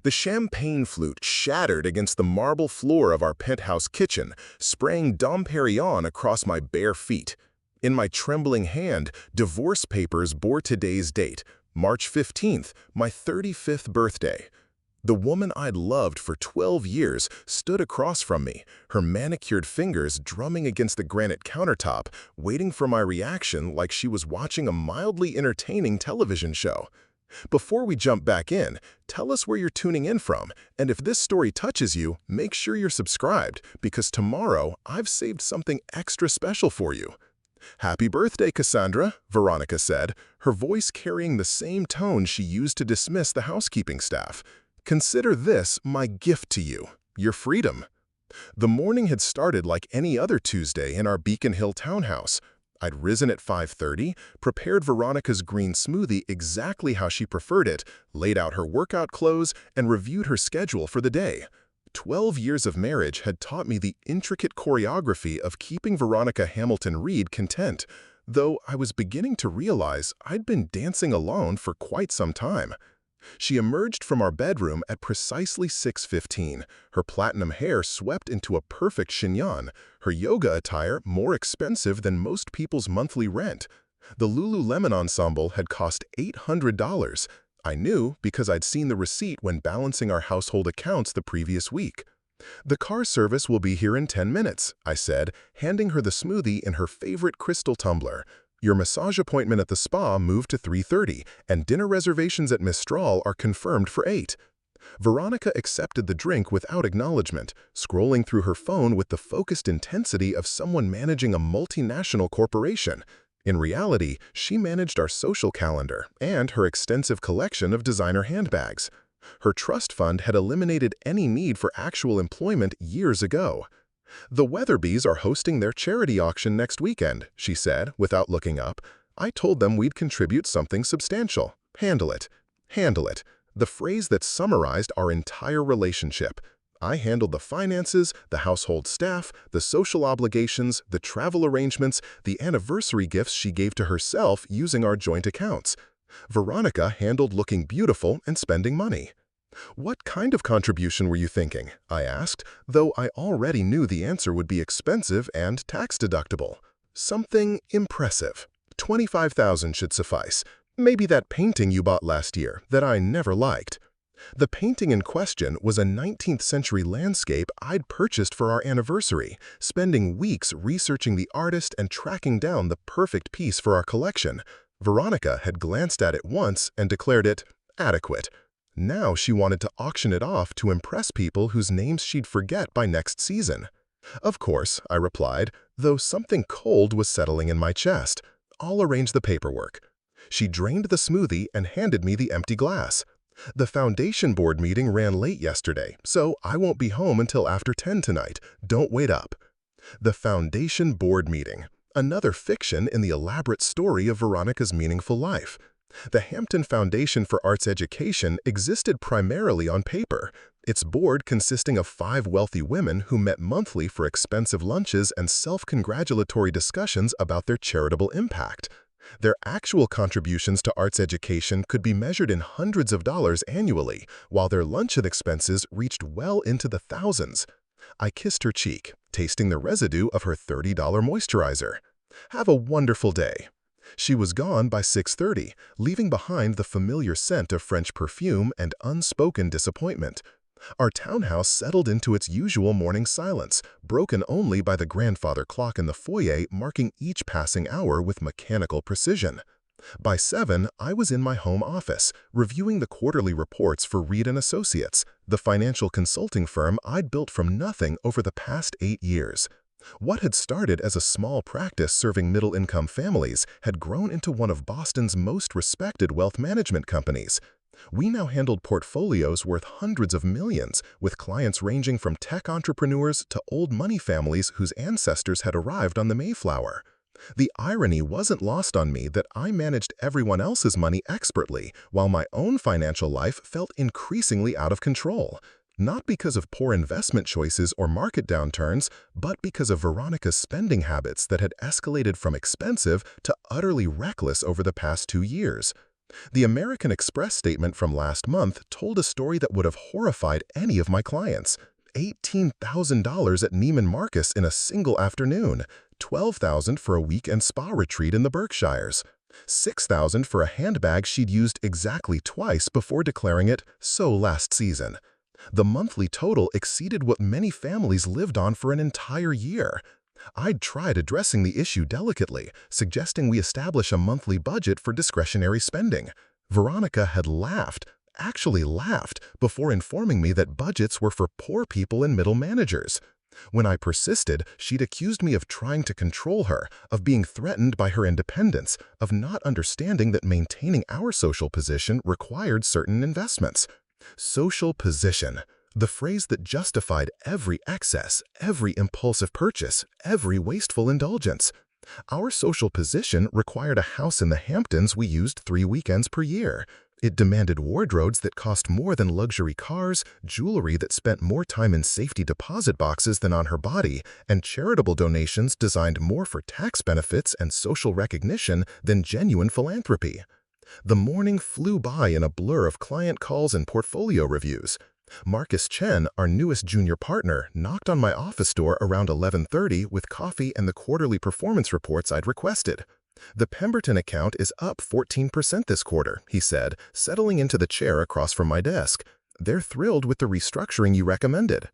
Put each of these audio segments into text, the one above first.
The champagne flute shattered against the marble floor of our penthouse kitchen, spraying Dom Perignon across my bare feet. In my trembling hand, divorce papers bore today's date, March 15th, my 35th birthday. The woman I'd loved for 12 years stood across from me, her manicured fingers drumming against the granite countertop, waiting for my reaction like she was watching a mildly entertaining television show. Before we jump back in, tell us where you're tuning in from, and if this story touches you, make sure you're subscribed, because tomorrow I've saved something extra special for you. "Happy birthday, Cassandra," Veronica said, her voice carrying the same tone she used to dismiss the housekeeping staff. "Consider this my gift to you, your freedom." The morning had started like any other Tuesday in our Beacon Hill townhouse. I'd risen at 5:30, prepared Veronica's green smoothie exactly how she preferred it, laid out her workout clothes, and reviewed her schedule for the day. 12 years of marriage had taught me the intricate choreography of keeping Veronica Hamilton-Reed content, though I was beginning to realize I'd been dancing alone for quite some time. She emerged from our bedroom at precisely 6:15, her platinum hair swept into a perfect chignon, her yoga attire more expensive than most people's monthly rent. The Lululemon ensemble had cost $800. I knew because I'd seen the receipt when balancing our household accounts the previous week. "The car service will be here in 10 minutes, I said, handing her the smoothie in her favorite crystal tumbler. "Your massage appointment at the spa moved to 3:30, and dinner reservations at Mistral are confirmed for 8. Veronica accepted the drink without acknowledgement, scrolling through her phone with the focused intensity of someone managing a multinational corporation. In reality, she managed our social calendar and her extensive collection of designer handbags. Her trust fund had eliminated any need for actual employment years ago. "The Weatherbys are hosting their charity auction next weekend," she said, without looking up. "I told them we'd contribute something substantial. Handle it. Handle it." The phrase that summarized our entire relationship. I handled the finances, the household staff, the social obligations, the travel arrangements, the anniversary gifts she gave to herself using our joint accounts. Veronica handled looking beautiful and spending money. "What kind of contribution were you thinking?" I asked, though I already knew the answer would be expensive and tax-deductible. "Something impressive. 25,000 should suffice. Maybe that painting you bought last year that I never liked." The painting in question was a 19th-century landscape I'd purchased for our anniversary, spending weeks researching the artist and tracking down the perfect piece for our collection. Veronica had glanced at it once and declared it adequate. Now she wanted to auction it off to impress people whose names she'd forget by next season. "Of course," I replied, though something cold was settling in my chest. "I'll arrange the paperwork." She drained the smoothie and handed me the empty glass. "The foundation board meeting ran late yesterday, so I won't be home until after 10 tonight. Don't wait up." The foundation board meeting. Another fiction in the elaborate story of Veronica's meaningful life. The Hampton Foundation for Arts Education existed primarily on paper, its board consisting of 5 wealthy women who met monthly for expensive lunches and self-congratulatory discussions about their charitable impact. Their actual contributions to arts education could be measured in hundreds of dollars annually, while their luncheon expenses reached well into the thousands. I kissed her cheek, tasting the residue of her $30 moisturizer. "Have a wonderful day." She was gone by 6:30, leaving behind the familiar scent of French perfume and unspoken disappointment. Our townhouse settled into its usual morning silence, broken only by the grandfather clock in the foyer marking each passing hour with mechanical precision. By 7, I was in my home office, reviewing the quarterly reports for Reed & Associates, the financial consulting firm I'd built from nothing over the past 8 years. What had started as a small practice serving middle-income families had grown into one of Boston's most respected wealth management companies. We now handled portfolios worth hundreds of millions, with clients ranging from tech entrepreneurs to old money families whose ancestors had arrived on the Mayflower. The irony wasn't lost on me that I managed everyone else's money expertly, while my own financial life felt increasingly out of control. Not because of poor investment choices or market downturns, but because of Veronica's spending habits that had escalated from expensive to utterly reckless over the past 2 years. The American Express statement from last month told a story that would have horrified any of my clients. $18,000 at Neiman Marcus in a single afternoon, $12,000 for a weekend spa retreat in the Berkshires, $6,000 for a handbag she'd used exactly twice before declaring it so last season. The monthly total exceeded what many families lived on for an entire year. I'd tried addressing the issue delicately, suggesting we establish a monthly budget for discretionary spending. Veronica had actually laughed, before informing me that budgets were for poor people and middle managers. When I persisted, she'd accused me of trying to control her, of being threatened by her independence, of not understanding that maintaining our social position required certain investments. Social position. The phrase that justified every excess, every impulsive purchase, every wasteful indulgence. Our social position required a house in the Hamptons we used 3 weekends per year. It demanded wardrobes that cost more than luxury cars, jewelry that spent more time in safety deposit boxes than on her body, and charitable donations designed more for tax benefits and social recognition than genuine philanthropy. The morning flew by in a blur of client calls and portfolio reviews. Marcus Chen, our newest junior partner, knocked on my office door around 11:30 with coffee and the quarterly performance reports I'd requested. "The Pemberton account is up 14% this quarter," he said, settling into the chair across from my desk. "They're thrilled with the restructuring you recommended."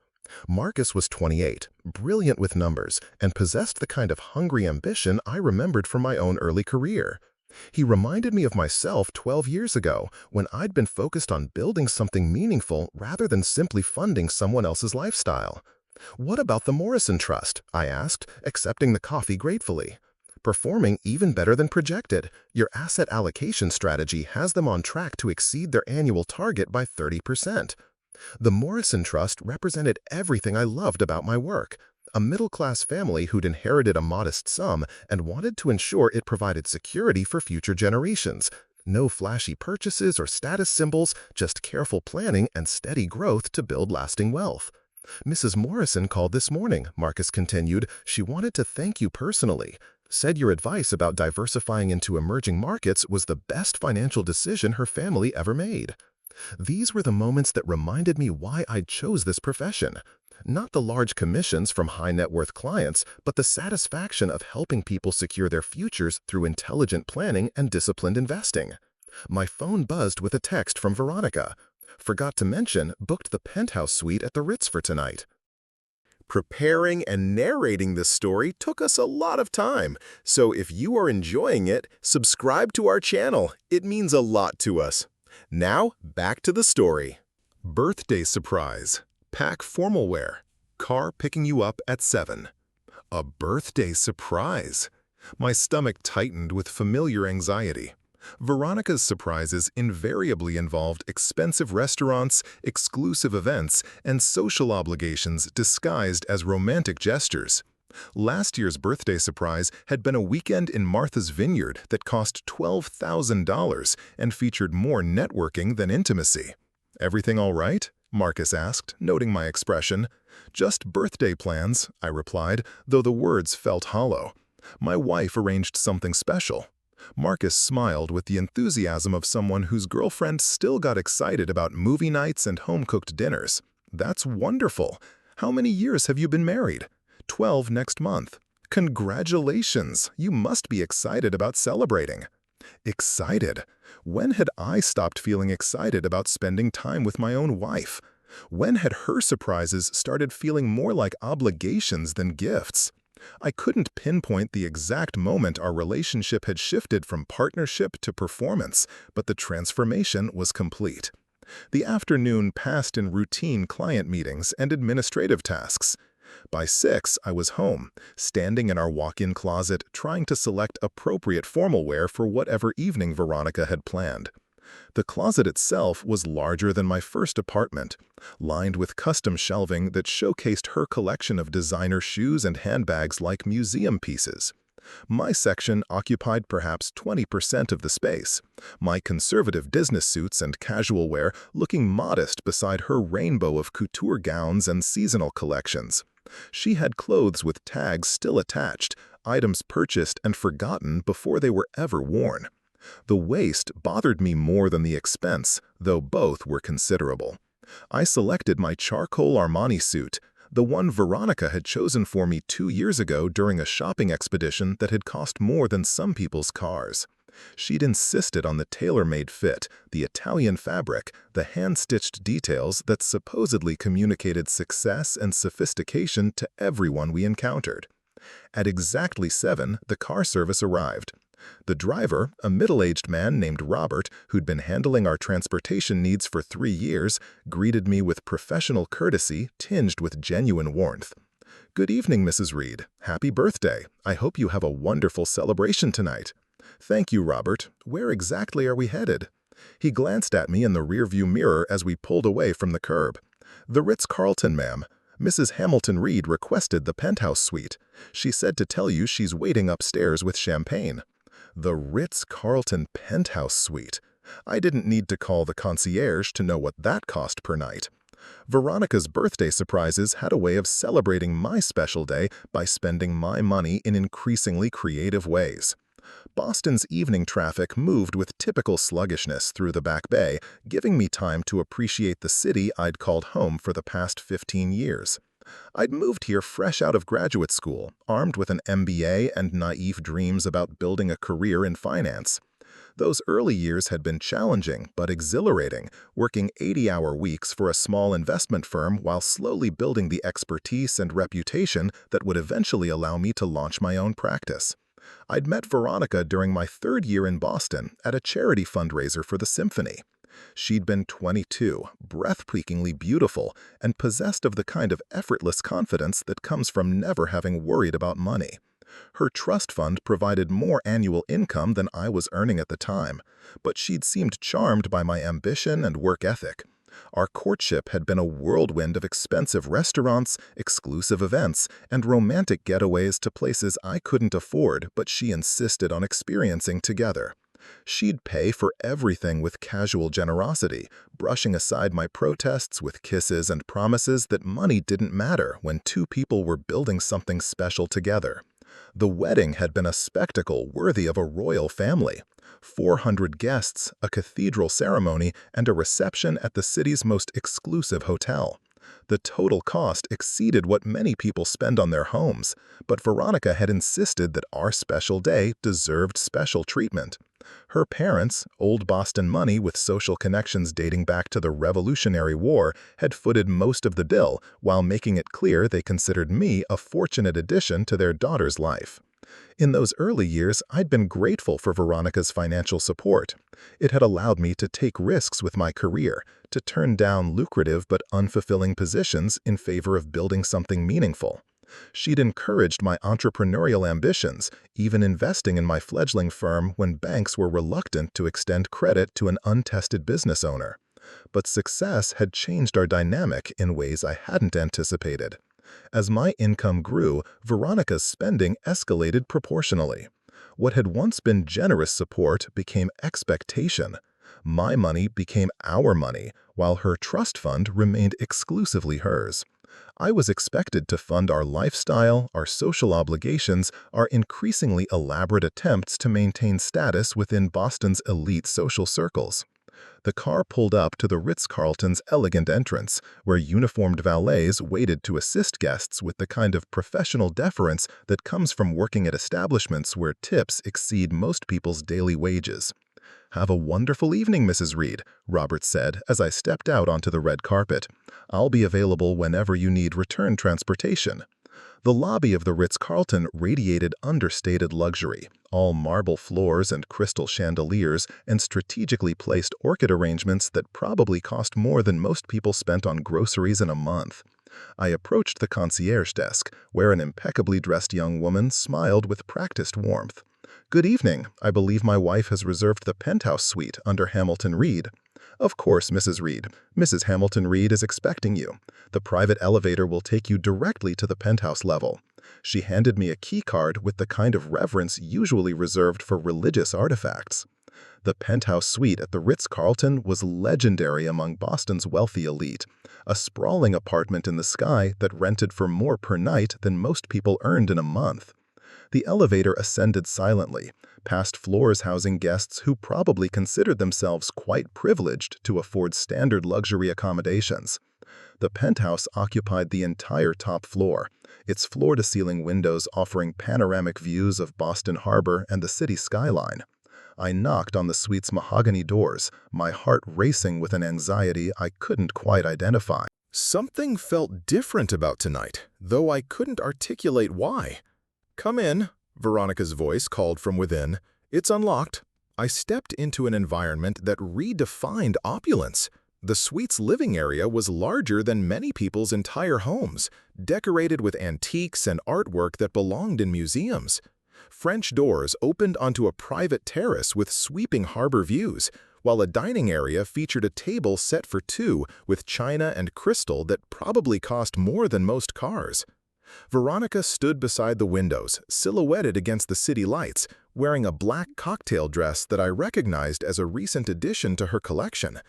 Marcus was 28, brilliant with numbers, and possessed the kind of hungry ambition I remembered from my own early career. He reminded me of myself 12 years ago, when I'd been focused on building something meaningful rather than simply funding someone else's lifestyle. "What about the Morrison Trust?" I asked, accepting the coffee gratefully. "Performing even better than projected. Your asset allocation strategy has them on track to exceed their annual target by 30%. The Morrison Trust represented everything I loved about my work. A middle-class family who'd inherited a modest sum and wanted to ensure it provided security for future generations. No flashy purchases or status symbols, just careful planning and steady growth to build lasting wealth. Mrs. Morrison called this morning," Marcus continued. "She wanted to thank you personally. Said your advice about diversifying into emerging markets was the best financial decision her family ever made." These were the moments that reminded me why I chose this profession. Not the large commissions from high-net-worth clients, but the satisfaction of helping people secure their futures through intelligent planning and disciplined investing. My phone buzzed with a text from Veronica. "Forgot to mention, booked the penthouse suite at the Ritz for tonight." Preparing and narrating this story took us a lot of time, so if you are enjoying it, subscribe to our channel. It means a lot to us. Now, back to the story. Birthday surprise. Pack formal wear. Car picking you up at 7. A birthday surprise. My stomach tightened with familiar anxiety. Veronica's surprises invariably involved expensive restaurants, exclusive events, and social obligations disguised as romantic gestures. Last year's birthday surprise had been a weekend in Martha's Vineyard that cost $12,000 and featured more networking than intimacy. "Everything all right?" Marcus asked, noting my expression. "Just birthday plans," I replied, though the words felt hollow. "My wife arranged something special." Marcus smiled with the enthusiasm of someone whose girlfriend still got excited about movie nights and home-cooked dinners. "That's wonderful. How many years have you been married?" 12 next month. "Congratulations! You must be excited about celebrating." Excited? When had I stopped feeling excited about spending time with my own wife? When had her surprises started feeling more like obligations than gifts? I couldn't pinpoint the exact moment our relationship had shifted from partnership to performance, but the transformation was complete. The afternoon passed in routine client meetings and administrative tasks. By 6, I was home, standing in our walk-in closet trying to select appropriate formal wear for whatever evening Veronica had planned. The closet itself was larger than my first apartment, lined with custom shelving that showcased her collection of designer shoes and handbags like museum pieces. My section occupied perhaps 20% of the space, my conservative business suits and casual wear looking modest beside her rainbow of couture gowns and seasonal collections. She had clothes with tags still attached, items purchased and forgotten before they were ever worn. The waste bothered me more than the expense, though both were considerable. I selected my charcoal Armani suit, the one Veronica had chosen for me 2 years ago during a shopping expedition that had cost more than some people's cars. She'd insisted on the tailor-made fit, the Italian fabric, the hand-stitched details that supposedly communicated success and sophistication to everyone we encountered. At exactly 7, the car service arrived. The driver, a middle-aged man named Robert, who'd been handling our transportation needs for 3 years, greeted me with professional courtesy tinged with genuine warmth. "Good evening, Mrs. Reed. Happy birthday. I hope you have a wonderful celebration tonight." "Thank you, Robert. Where exactly are we headed?" He glanced at me in the rearview mirror as we pulled away from the curb. "The Ritz-Carlton, ma'am. Mrs. Hamilton-Reed requested the penthouse suite. She said to tell you she's waiting upstairs with champagne." The Ritz-Carlton penthouse suite. I didn't need to call the concierge to know what that cost per night. Veronica's birthday surprises had a way of celebrating my special day by spending my money in increasingly creative ways. Boston's evening traffic moved with typical sluggishness through the Back Bay, giving me time to appreciate the city I'd called home for the past 15 years. I'd moved here fresh out of graduate school, armed with an MBA and naive dreams about building a career in finance. Those early years had been challenging but exhilarating, working 80-hour weeks for a small investment firm while slowly building the expertise and reputation that would eventually allow me to launch my own practice. I'd met Veronica during my 3rd year in Boston at a charity fundraiser for the symphony. She'd been 22, breathtakingly beautiful, and possessed of the kind of effortless confidence that comes from never having worried about money. Her trust fund provided more annual income than I was earning at the time, but she'd seemed charmed by my ambition and work ethic. Our courtship had been a whirlwind of expensive restaurants, exclusive events, and romantic getaways to places I couldn't afford but she insisted on experiencing together. She'd pay for everything with casual generosity, brushing aside my protests with kisses and promises that money didn't matter when two people were building something special together. The wedding had been a spectacle worthy of a royal family. 400 guests, a cathedral ceremony, and a reception at the city's most exclusive hotel. The total cost exceeded what many people spend on their homes, but Veronica had insisted that our special day deserved special treatment. Her parents, old Boston money with social connections dating back to the Revolutionary War, had footed most of the bill while making it clear they considered me a fortunate addition to their daughter's life. In those early years, I'd been grateful for Veronica's financial support. It had allowed me to take risks with my career, to turn down lucrative but unfulfilling positions in favor of building something meaningful. She'd encouraged my entrepreneurial ambitions, even investing in my fledgling firm when banks were reluctant to extend credit to an untested business owner. But success had changed our dynamic in ways I hadn't anticipated. As my income grew, Veronica's spending escalated proportionally. What had once been generous support became expectation. My money became our money, while her trust fund remained exclusively hers. I was expected to fund our lifestyle, our social obligations, our increasingly elaborate attempts to maintain status within Boston's elite social circles. The car pulled up to the Ritz-Carlton's elegant entrance, where uniformed valets waited to assist guests with the kind of professional deference that comes from working at establishments where tips exceed most people's daily wages. "Have a wonderful evening, Mrs. Reed," Robert said as I stepped out onto the red carpet. "I'll be available whenever you need return transportation." The lobby of the Ritz-Carlton radiated understated luxury, all marble floors and crystal chandeliers and strategically placed orchid arrangements that probably cost more than most people spent on groceries in a month. I approached the concierge desk, where an impeccably dressed young woman smiled with practiced warmth. "Good evening. I believe my wife has reserved the penthouse suite under Hamilton-Reed." "Of course, Mrs. Reed. Mrs. Hamilton-Reed is expecting you. The private elevator will take you directly to the penthouse level." She handed me a key card with the kind of reverence usually reserved for religious artifacts. The penthouse suite at the Ritz-Carlton was legendary among Boston's wealthy elite, a sprawling apartment in the sky that rented for more per night than most people earned in a month. The elevator ascended silently, past floors housing guests who probably considered themselves quite privileged to afford standard luxury accommodations. The penthouse occupied the entire top floor, its floor-to-ceiling windows offering panoramic views of Boston Harbor and the city skyline. I knocked on the suite's mahogany doors, my heart racing with an anxiety I couldn't quite identify. Something felt different about tonight, though I couldn't articulate why. "Come in," Veronica's voice called from within. "It's unlocked." I stepped into an environment that redefined opulence. The suite's living area was larger than many people's entire homes, decorated with antiques and artwork that belonged in museums. French doors opened onto a private terrace with sweeping harbor views, while a dining area featured a table set for two with china and crystal that probably cost more than most cars. Veronica stood beside the windows, silhouetted against the city lights, wearing a black cocktail dress that I recognized as a recent addition to her collection.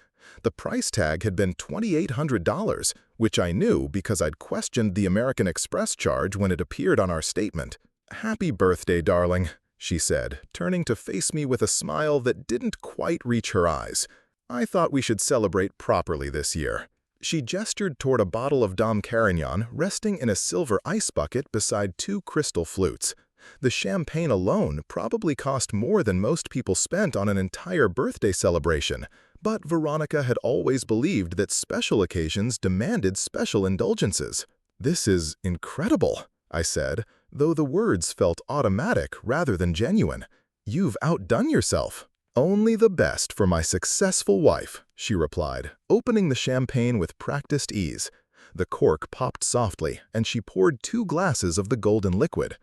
The price tag had been $2,800, which I knew because I'd questioned the American Express charge when it appeared on our statement. "Happy birthday, darling," she said, turning to face me with a smile that didn't quite reach her eyes. "I thought we should celebrate properly this year." She gestured toward a bottle of Dom Carignan resting in a silver ice bucket beside two crystal flutes. The champagne alone probably cost more than most people spent on an entire birthday celebration, but Veronica had always believed that special occasions demanded special indulgences. "This is incredible," I said, though the words felt automatic rather than genuine. "You've outdone yourself." "Only the best for my successful wife," she replied, opening the champagne with practiced ease. The cork popped softly, and she poured 2 glasses of the golden liquid.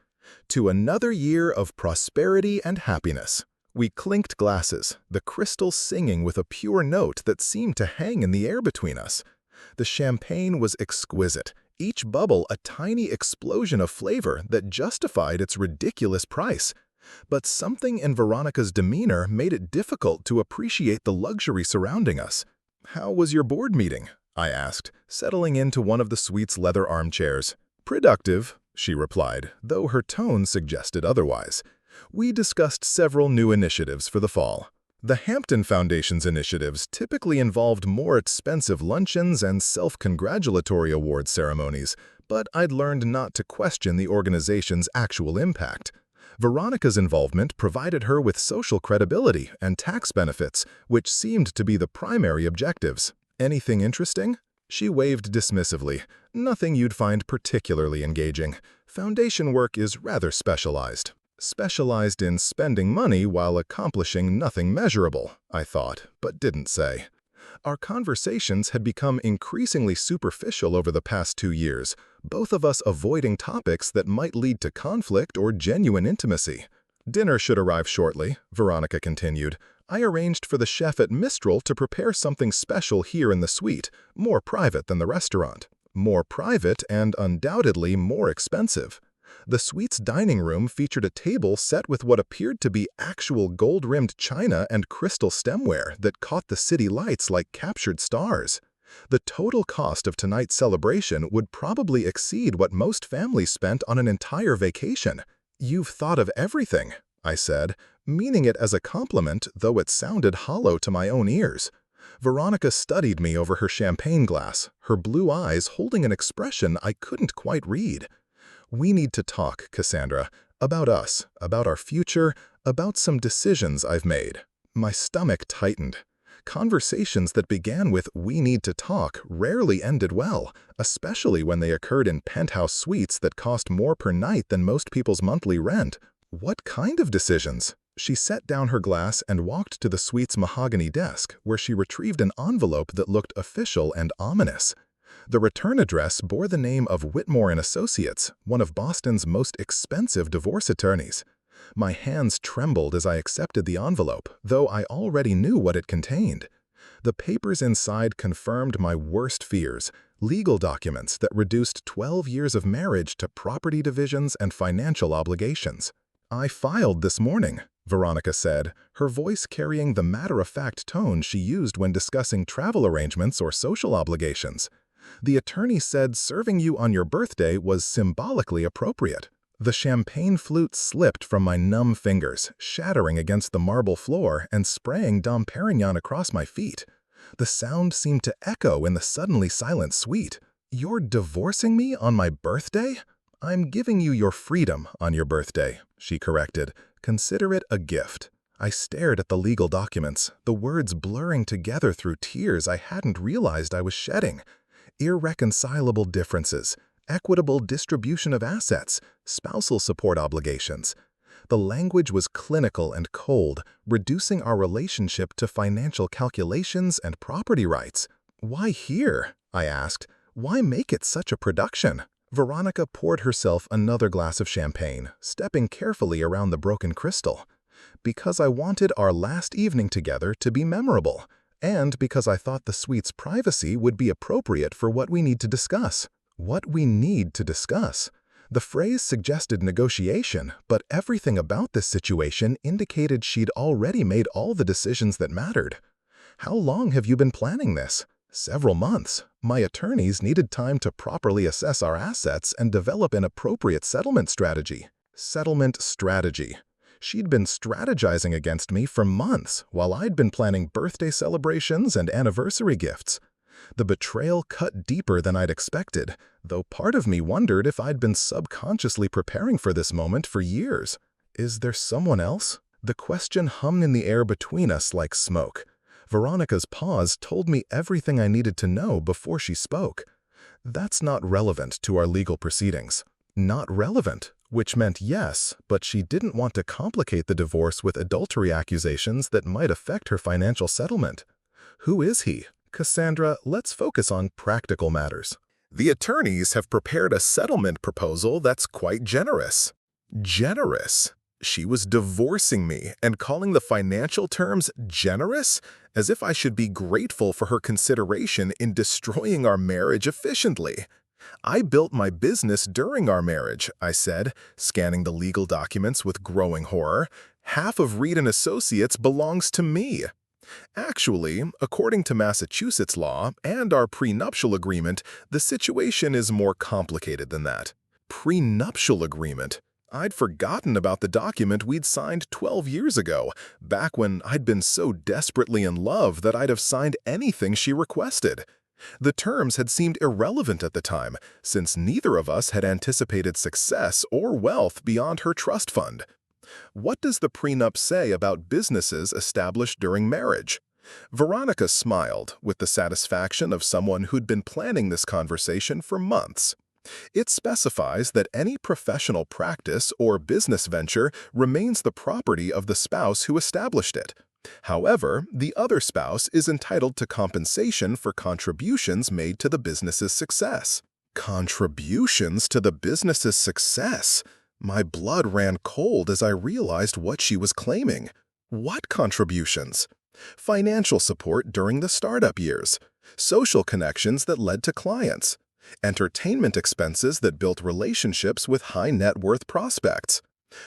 "To another year of prosperity and happiness." We clinked glasses, the crystal singing with a pure note that seemed to hang in the air between us. The champagne was exquisite, each bubble a tiny explosion of flavor that justified its ridiculous price. But something in Veronica's demeanor made it difficult to appreciate the luxury surrounding us. "How was your board meeting?" I asked, settling into one of the suite's leather armchairs. "Productive," she replied, though her tone suggested otherwise. "We discussed several new initiatives for the fall. The Hampton Foundation's initiatives typically involved more expensive luncheons and self-congratulatory award ceremonies, but I'd learned not to question the organization's actual impact. Veronica's involvement provided her with social credibility and tax benefits, which seemed to be the primary objectives. "Anything interesting?" She waved dismissively. "Nothing you'd find particularly engaging. Foundation work is rather specialized." Specialized in spending money while accomplishing nothing measurable, I thought, but didn't say. Our conversations had become increasingly superficial over the past 2 years, both of us avoiding topics that might lead to conflict or genuine intimacy. "Dinner should arrive shortly," Veronica continued. "I arranged for the chef at Mistral to prepare something special here in the suite, more private than the restaurant. More private and undoubtedly more expensive. The suite's dining room featured a table set with what appeared to be actual gold-rimmed china and crystal stemware that caught the city lights like captured stars. The total cost of tonight's celebration would probably exceed what most families spent on an entire vacation." "You've thought of everything," I said, meaning it as a compliment, though it sounded hollow to my own ears. Veronica studied me over her champagne glass, her blue eyes holding an expression I couldn't quite read. "We need to talk, Cassandra, about us, about our future, about some decisions I've made." My stomach tightened. Conversations that began with "we need to talk" rarely ended well, especially when they occurred in penthouse suites that cost more per night than most people's monthly rent. "What kind of decisions?" She set down her glass and walked to the suite's mahogany desk, where she retrieved an envelope that looked official and ominous. The return address bore the name of Whitmore & Associates, one of Boston's most expensive divorce attorneys. My hands trembled as I accepted the envelope, though I already knew what it contained. The papers inside confirmed my worst fears, legal documents that reduced 12 years of marriage to property divisions and financial obligations. "I filed this morning," Veronica said, her voice carrying the matter-of-fact tone she used when discussing travel arrangements or social obligations. "The attorney said serving you on your birthday was symbolically appropriate." The champagne flute slipped from my numb fingers, shattering against the marble floor and spraying Dom Perignon across my feet. The sound seemed to echo in the suddenly silent suite. "You're divorcing me on my birthday?" "I'm giving you your freedom on your birthday," she corrected. "Consider it a gift." I stared at the legal documents, the words blurring together through tears I hadn't realized I was shedding. Irreconcilable differences, equitable distribution of assets, spousal support obligations. The language was clinical and cold, reducing our relationship to financial calculations and property rights. "Why here?" I asked. "Why make it such a production?" Veronica poured herself another glass of champagne, stepping carefully around the broken crystal. "Because I wanted our last evening together to be memorable, and because I thought the suite's privacy would be appropriate for what we need to discuss." What we need to discuss? The phrase suggested negotiation, but everything about this situation indicated she'd already made all the decisions that mattered. "How long have you been planning this?" "Several months. My attorneys needed time to properly assess our assets and develop an appropriate settlement strategy." Settlement strategy. She'd been strategizing against me for months, while I'd been planning birthday celebrations and anniversary gifts. The betrayal cut deeper than I'd expected, though part of me wondered if I'd been subconsciously preparing for this moment for years. "Is there someone else?" The question hummed in the air between us like smoke. Veronica's pause told me everything I needed to know before she spoke. "That's not relevant to our legal proceedings." Not relevant, which meant yes, but she didn't want to complicate the divorce with adultery accusations that might affect her financial settlement. "Who is he?" "Cassandra, let's focus on practical matters." The attorneys have prepared a settlement proposal that's quite generous. Generous? She was divorcing me and calling the financial terms generous? As if I should be grateful for her consideration in destroying our marriage efficiently. "I built my business during our marriage," I said, scanning the legal documents with growing horror. "Half of Reed & Associates belongs to me." Actually, according to Massachusetts law and our prenuptial agreement, the situation is more complicated than that. Prenuptial agreement? I'd forgotten about the document we'd signed 12 years ago, back when I'd been so desperately in love that I'd have signed anything she requested. The terms had seemed irrelevant at the time, since neither of us had anticipated success or wealth beyond her trust fund. What does the prenup say about businesses established during marriage? Veronica smiled with the satisfaction of someone who'd been planning this conversation for months. It specifies that any professional practice or business venture remains the property of the spouse who established it. However, the other spouse is entitled to compensation for contributions made to the business's success. Contributions to the business's success? My blood ran cold as I realized what she was claiming. What contributions? Financial support during the startup years, social connections that led to clients, entertainment expenses that built relationships with high net worth prospects.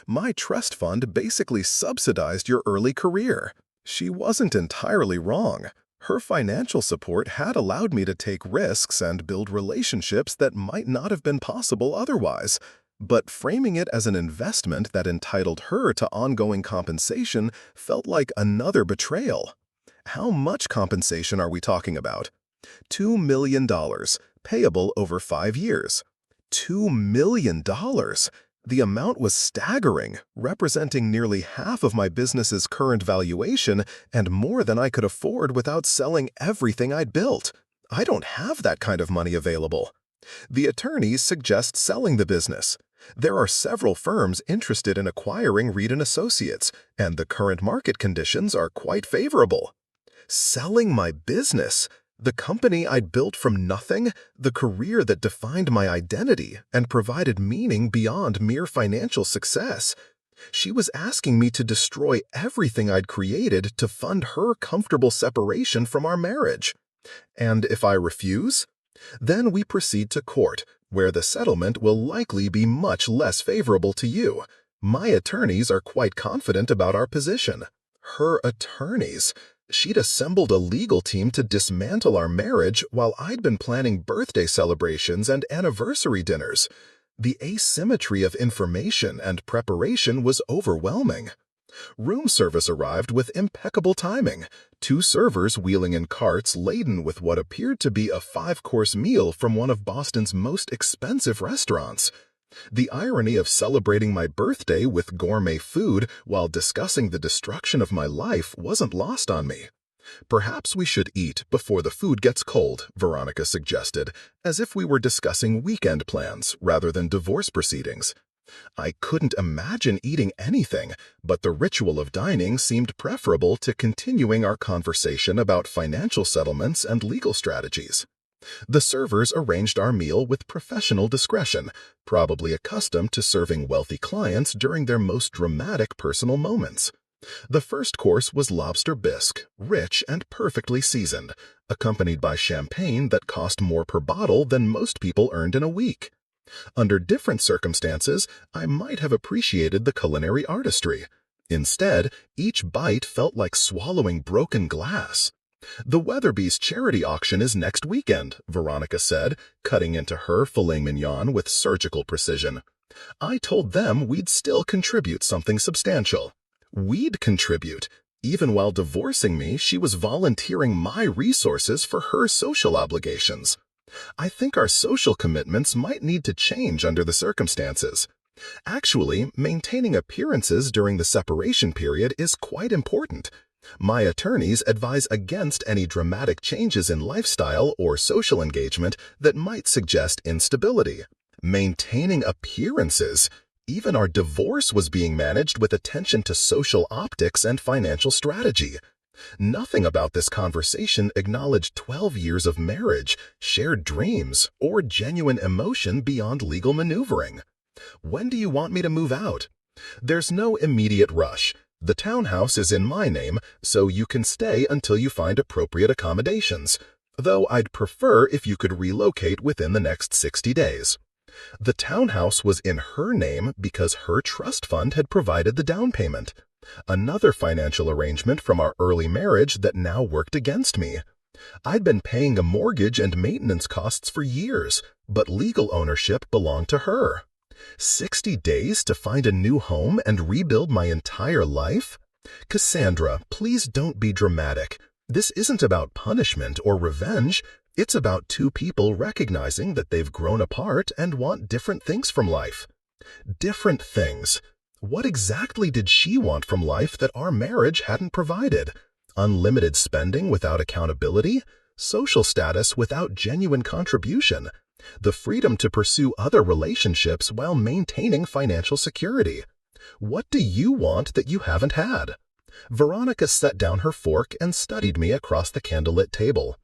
My trust fund basically subsidized your early career. She wasn't entirely wrong. Her financial support had allowed me to take risks and build relationships that might not have been possible otherwise. But framing it as an investment that entitled her to ongoing compensation felt like another betrayal. How much compensation are we talking about? $2 million, payable over 5 years. $2 million! The amount was staggering, representing nearly half of my business's current valuation and more than I could afford without selling everything I'd built. I don't have that kind of money available. The attorneys suggest selling the business. There are several firms interested in acquiring Reed & Associates, and the current market conditions are quite favorable. Selling my business? The company I'd built from nothing, the career that defined my identity and provided meaning beyond mere financial success. She was asking me to destroy everything I'd created to fund her comfortable separation from our marriage. And if I refuse? Then we proceed to court, where the settlement will likely be much less favorable to you. My attorneys are quite confident about our position. Her attorneys? She'd assembled a legal team to dismantle our marriage while I'd been planning birthday celebrations and anniversary dinners. The asymmetry of information and preparation was overwhelming. Room service arrived with impeccable timing, two servers wheeling in carts laden with what appeared to be a five-course meal from one of Boston's most expensive restaurants. The irony of celebrating my birthday with gourmet food while discussing the destruction of my life wasn't lost on me. "Perhaps we should eat before the food gets cold," Veronica suggested, as if we were discussing weekend plans rather than divorce proceedings. I couldn't imagine eating anything, but the ritual of dining seemed preferable to continuing our conversation about financial settlements and legal strategies. The servers arranged our meal with professional discretion, probably accustomed to serving wealthy clients during their most dramatic personal moments. The first course was lobster bisque, rich and perfectly seasoned, accompanied by champagne that cost more per bottle than most people earned in a week. Under different circumstances, I might have appreciated the culinary artistry. Instead, each bite felt like swallowing broken glass. "The Weatherby's charity auction is next weekend," Veronica said, cutting into her filet mignon with surgical precision. "I told them we'd still contribute something substantial." We'd contribute. Even while divorcing me, she was volunteering my resources for her social obligations. I think our social commitments might need to change under the circumstances. Actually, maintaining appearances during the separation period is quite important. My attorneys advise against any dramatic changes in lifestyle or social engagement that might suggest instability. Maintaining appearances? Even our divorce was being managed with attention to social optics and financial strategy. Nothing about this conversation acknowledged 12 years of marriage, shared dreams, or genuine emotion beyond legal maneuvering. "When do you want me to move out?" "There's no immediate rush. The townhouse is in my name, so you can stay until you find appropriate accommodations. Though I'd prefer if you could relocate within the next 60 days. The townhouse was in her name because her trust fund had provided the down payment. Another financial arrangement from our early marriage that now worked against me. I'd been paying a mortgage and maintenance costs for years, but legal ownership belonged to her. 60 days to find a new home and rebuild my entire life? Cassandra, please don't be dramatic. This isn't about punishment or revenge. It's about two people recognizing that they've grown apart and want different things from life." Different things. What exactly did she want from life that our marriage hadn't provided? Unlimited spending without accountability? Social status without genuine contribution? The freedom to pursue other relationships while maintaining financial security? What do you want that you haven't had? Veronica set down her fork and studied me across the candlelit table.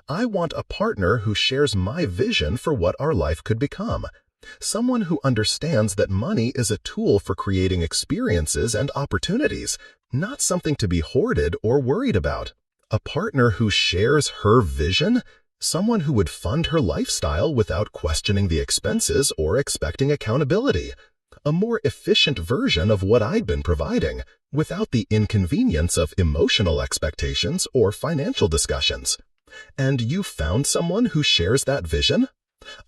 "I want a partner who shares my vision for what our life could become. Someone who understands that money is a tool for creating experiences and opportunities, not something to be hoarded or worried about. A partner who shares her vision? Someone who would fund her lifestyle without questioning the expenses or expecting accountability. A more efficient version of what I'd been providing, without the inconvenience of emotional expectations or financial discussions. And you found someone who shares that vision?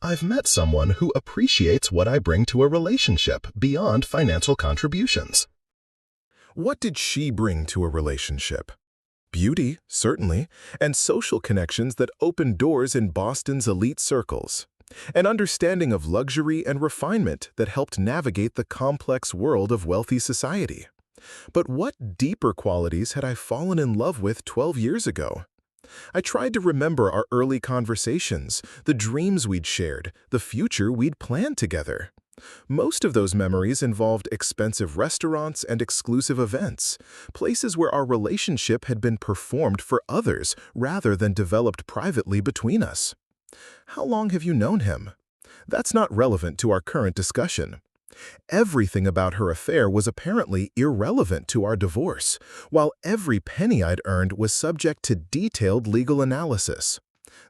I've met someone who appreciates what I bring to a relationship beyond financial contributions." What did she bring to a relationship? Beauty, certainly, and social connections that opened doors in Boston's elite circles. An understanding of luxury and refinement that helped navigate the complex world of wealthy society. But what deeper qualities had I fallen in love with 12 years ago? I tried to remember our early conversations, the dreams we'd shared, the future we'd planned together. Most of those memories involved expensive restaurants and exclusive events, places where our relationship had been performed for others rather than developed privately between us. How long have you known him? That's not relevant to our current discussion. Everything about her affair was apparently irrelevant to our divorce, while every penny I'd earned was subject to detailed legal analysis.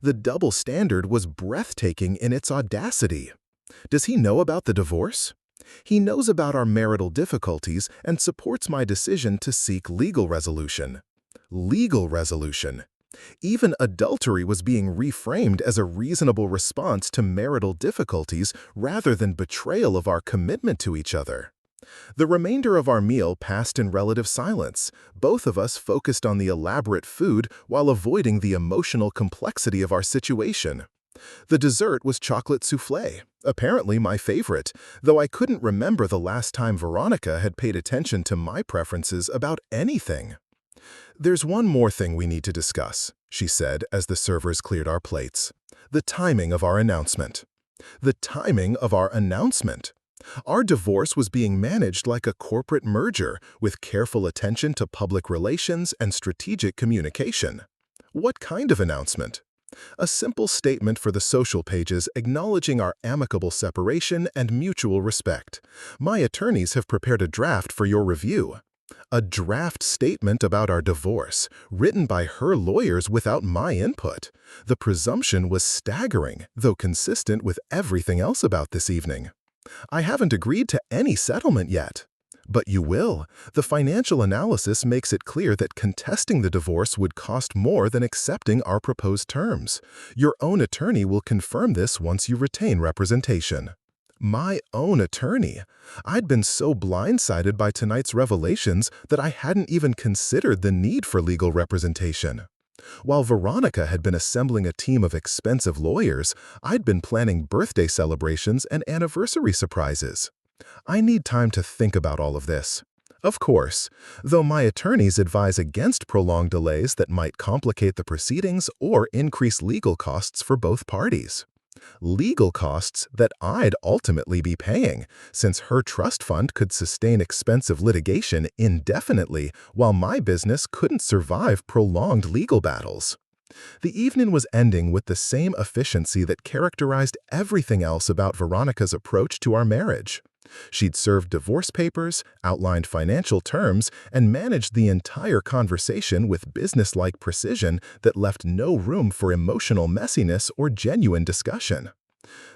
The double standard was breathtaking in its audacity. Does he know about the divorce? He knows about our marital difficulties and supports my decision to seek legal resolution. Legal resolution. Even adultery was being reframed as a reasonable response to marital difficulties rather than betrayal of our commitment to each other. The remainder of our meal passed in relative silence. Both of us focused on the elaborate food while avoiding the emotional complexity of our situation. The dessert was chocolate soufflé, apparently my favorite, though I couldn't remember the last time Veronica had paid attention to my preferences about anything. "There's one more thing we need to discuss," she said as the servers cleared our plates. "The timing of our announcement." The timing of our announcement. Our divorce was being managed like a corporate merger, with careful attention to public relations and strategic communication. What kind of announcement? A simple statement for the social pages acknowledging our amicable separation and mutual respect. My attorneys have prepared a draft for your review. A draft statement about our divorce, written by her lawyers without my input. The presumption was staggering, though consistent with everything else about this evening. I haven't agreed to any settlement yet. But you will. The financial analysis makes it clear that contesting the divorce would cost more than accepting our proposed terms. Your own attorney will confirm this once you retain representation. My own attorney. I'd been so blindsided by tonight's revelations that I hadn't even considered the need for legal representation. While Veronica had been assembling a team of expensive lawyers, I'd been planning birthday celebrations and anniversary surprises. I need time to think about all of this. Of course, though my attorneys advise against prolonged delays that might complicate the proceedings or increase legal costs for both parties. Legal costs that I'd ultimately be paying, since her trust fund could sustain expensive litigation indefinitely while my business couldn't survive prolonged legal battles. The evening was ending with the same efficiency that characterized everything else about Veronica's approach to our marriage. She'd served divorce papers, outlined financial terms, and managed the entire conversation with businesslike precision that left no room for emotional messiness or genuine discussion.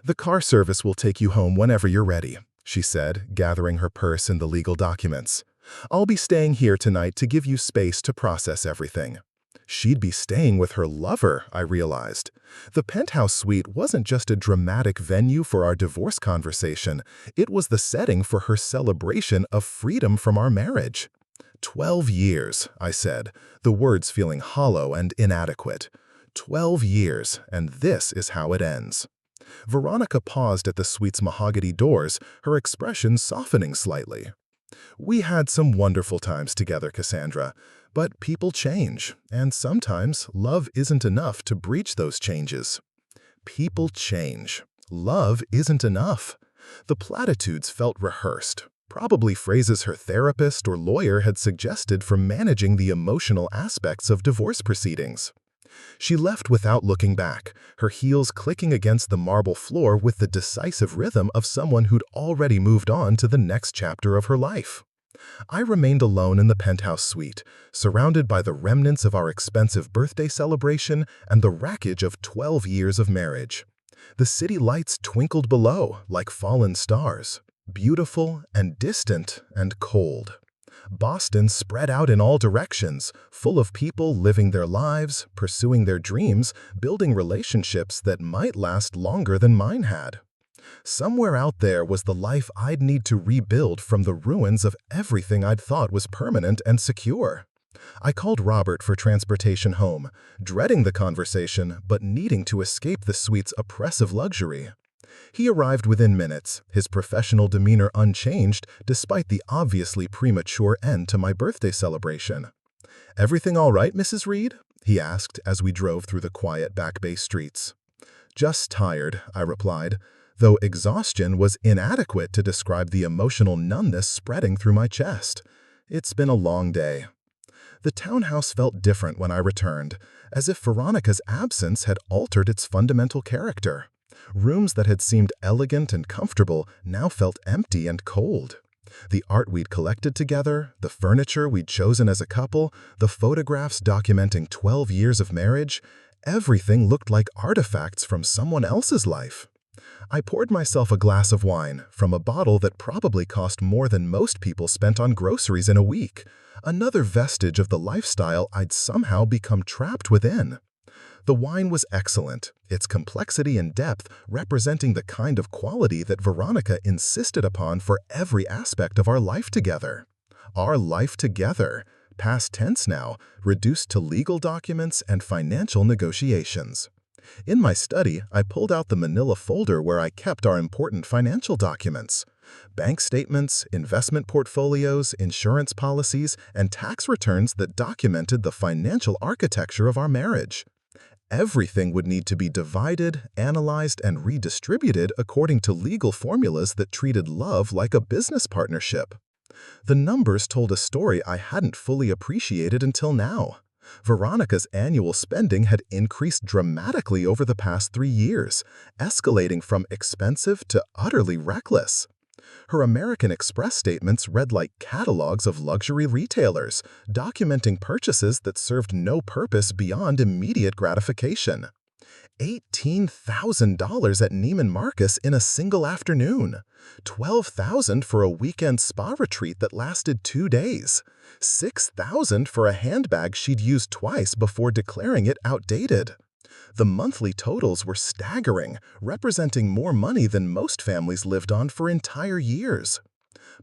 "The car service will take you home whenever you're ready," she said, gathering her purse and the legal documents. "I'll be staying here tonight to give you space to process everything." She'd be staying with her lover, I realized. The penthouse suite wasn't just a dramatic venue for our divorce conversation, it was the setting for her celebration of freedom from our marriage. 12 years, I said, the words feeling hollow and inadequate. 12 years, and this is how it ends. Veronica paused at the suite's mahogany doors, her expression softening slightly. "We had some wonderful times together, Cassandra. But people change, and sometimes love isn't enough to breach those changes." People change. Love isn't enough. The platitudes felt rehearsed, probably phrases her therapist or lawyer had suggested for managing the emotional aspects of divorce proceedings. She left without looking back, her heels clicking against the marble floor with the decisive rhythm of someone who'd already moved on to the next chapter of her life. I remained alone in the penthouse suite, surrounded by the remnants of our expensive birthday celebration and the wreckage of 12 years of marriage. The city lights twinkled below like fallen stars, beautiful and distant and cold. Boston spread out in all directions, full of people living their lives, pursuing their dreams, building relationships that might last longer than mine had. Somewhere out there was the life I'd need to rebuild from the ruins of everything I'd thought was permanent and secure. I called Robert for transportation home, dreading the conversation but needing to escape the suite's oppressive luxury. He arrived within minutes, his professional demeanor unchanged despite the obviously premature end to my birthday celebration. "Everything all right, Mrs. Reed?" he asked as we drove through the quiet Back Bay streets. "Just tired," I replied, though exhaustion was inadequate to describe the emotional numbness spreading through my chest. It's been a long day. The townhouse felt different when I returned, as if Veronica's absence had altered its fundamental character. Rooms that had seemed elegant and comfortable now felt empty and cold. The art we'd collected together, the furniture we'd chosen as a couple, the photographs documenting 12 years of marriage, everything looked like artifacts from someone else's life. I poured myself a glass of wine from a bottle that probably cost more than most people spent on groceries in a week. Another vestige of the lifestyle I'd somehow become trapped within. The wine was excellent, its complexity and depth representing the kind of quality that Veronica insisted upon for every aspect of our life together. Our life together, past tense now, reduced to legal documents and financial negotiations. In my study, I pulled out the manila folder where I kept our important financial documents. Bank statements, investment portfolios, insurance policies, and tax returns that documented the financial architecture of our marriage. Everything would need to be divided, analyzed, and redistributed according to legal formulas that treated love like a business partnership. The numbers told a story I hadn't fully appreciated until now. Veronica's annual spending had increased dramatically over the past 3 years, escalating from expensive to utterly reckless. Her American Express statements read like catalogs of luxury retailers, documenting purchases that served no purpose beyond immediate gratification. $18,000 at Neiman Marcus in a single afternoon, $12,000 for a weekend spa retreat that lasted 2 days, $6,000 for a handbag she'd used twice before declaring it outdated. The monthly totals were staggering, representing more money than most families lived on for entire years.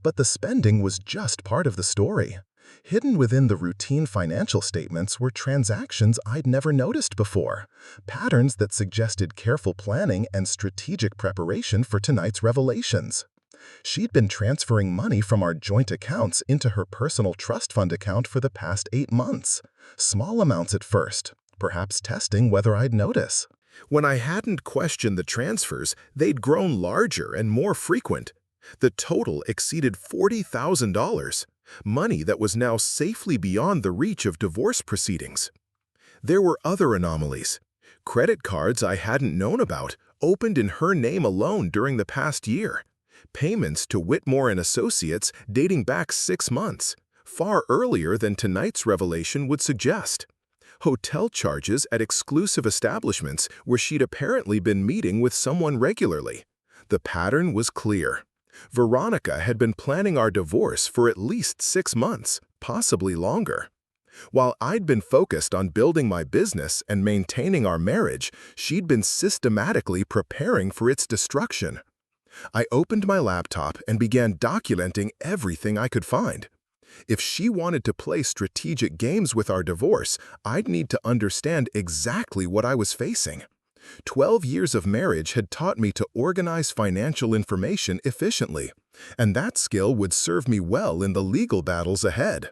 But the spending was just part of the story. Hidden within the routine financial statements were transactions I'd never noticed before, patterns that suggested careful planning and strategic preparation for tonight's revelations. She'd been transferring money from our joint accounts into her personal trust fund account for the past 8 months. Small amounts at first, perhaps testing whether I'd notice. When I hadn't questioned the transfers, they'd grown larger and more frequent. The total exceeded $40,000, money that was now safely beyond the reach of divorce proceedings. There were other anomalies. Credit cards I hadn't known about opened in her name alone during the past year. Payments to Whitmore and Associates dating back 6 months, far earlier than tonight's revelation would suggest. Hotel charges at exclusive establishments where she'd apparently been meeting with someone regularly. The pattern was clear. Veronica had been planning our divorce for at least 6 months, possibly longer. While I'd been focused on building my business and maintaining our marriage, she'd been systematically preparing for its destruction. I opened my laptop and began documenting everything I could find. If she wanted to play strategic games with our divorce, I'd need to understand exactly what I was facing. 12 years of marriage had taught me to organize financial information efficiently, and that skill would serve me well in the legal battles ahead.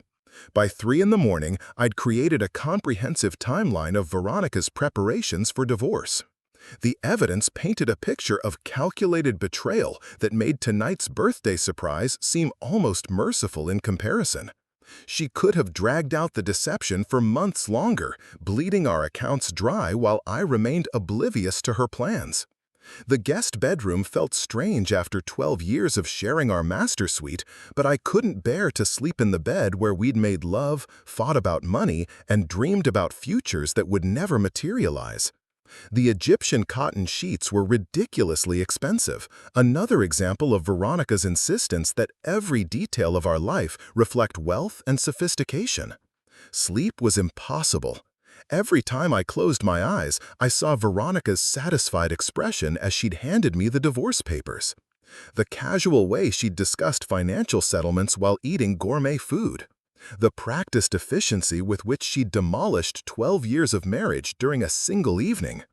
By 3 in the morning, I'd created a comprehensive timeline of Veronica's preparations for divorce. The evidence painted a picture of calculated betrayal that made tonight's birthday surprise seem almost merciful in comparison. She could have dragged out the deception for months longer, bleeding our accounts dry while I remained oblivious to her plans. The guest bedroom felt strange after 12 years of sharing our master suite, but I couldn't bear to sleep in the bed where we'd made love, fought about money, and dreamed about futures that would never materialize. The Egyptian cotton sheets were ridiculously expensive, another example of Veronica's insistence that every detail of our life reflect wealth and sophistication. Sleep was impossible. Every time I closed my eyes, I saw Veronica's satisfied expression as she'd handed me the divorce papers. The casual way she'd discussed financial settlements while eating gourmet food. The practiced efficiency with which she'd demolished 12 years of marriage during a single evening.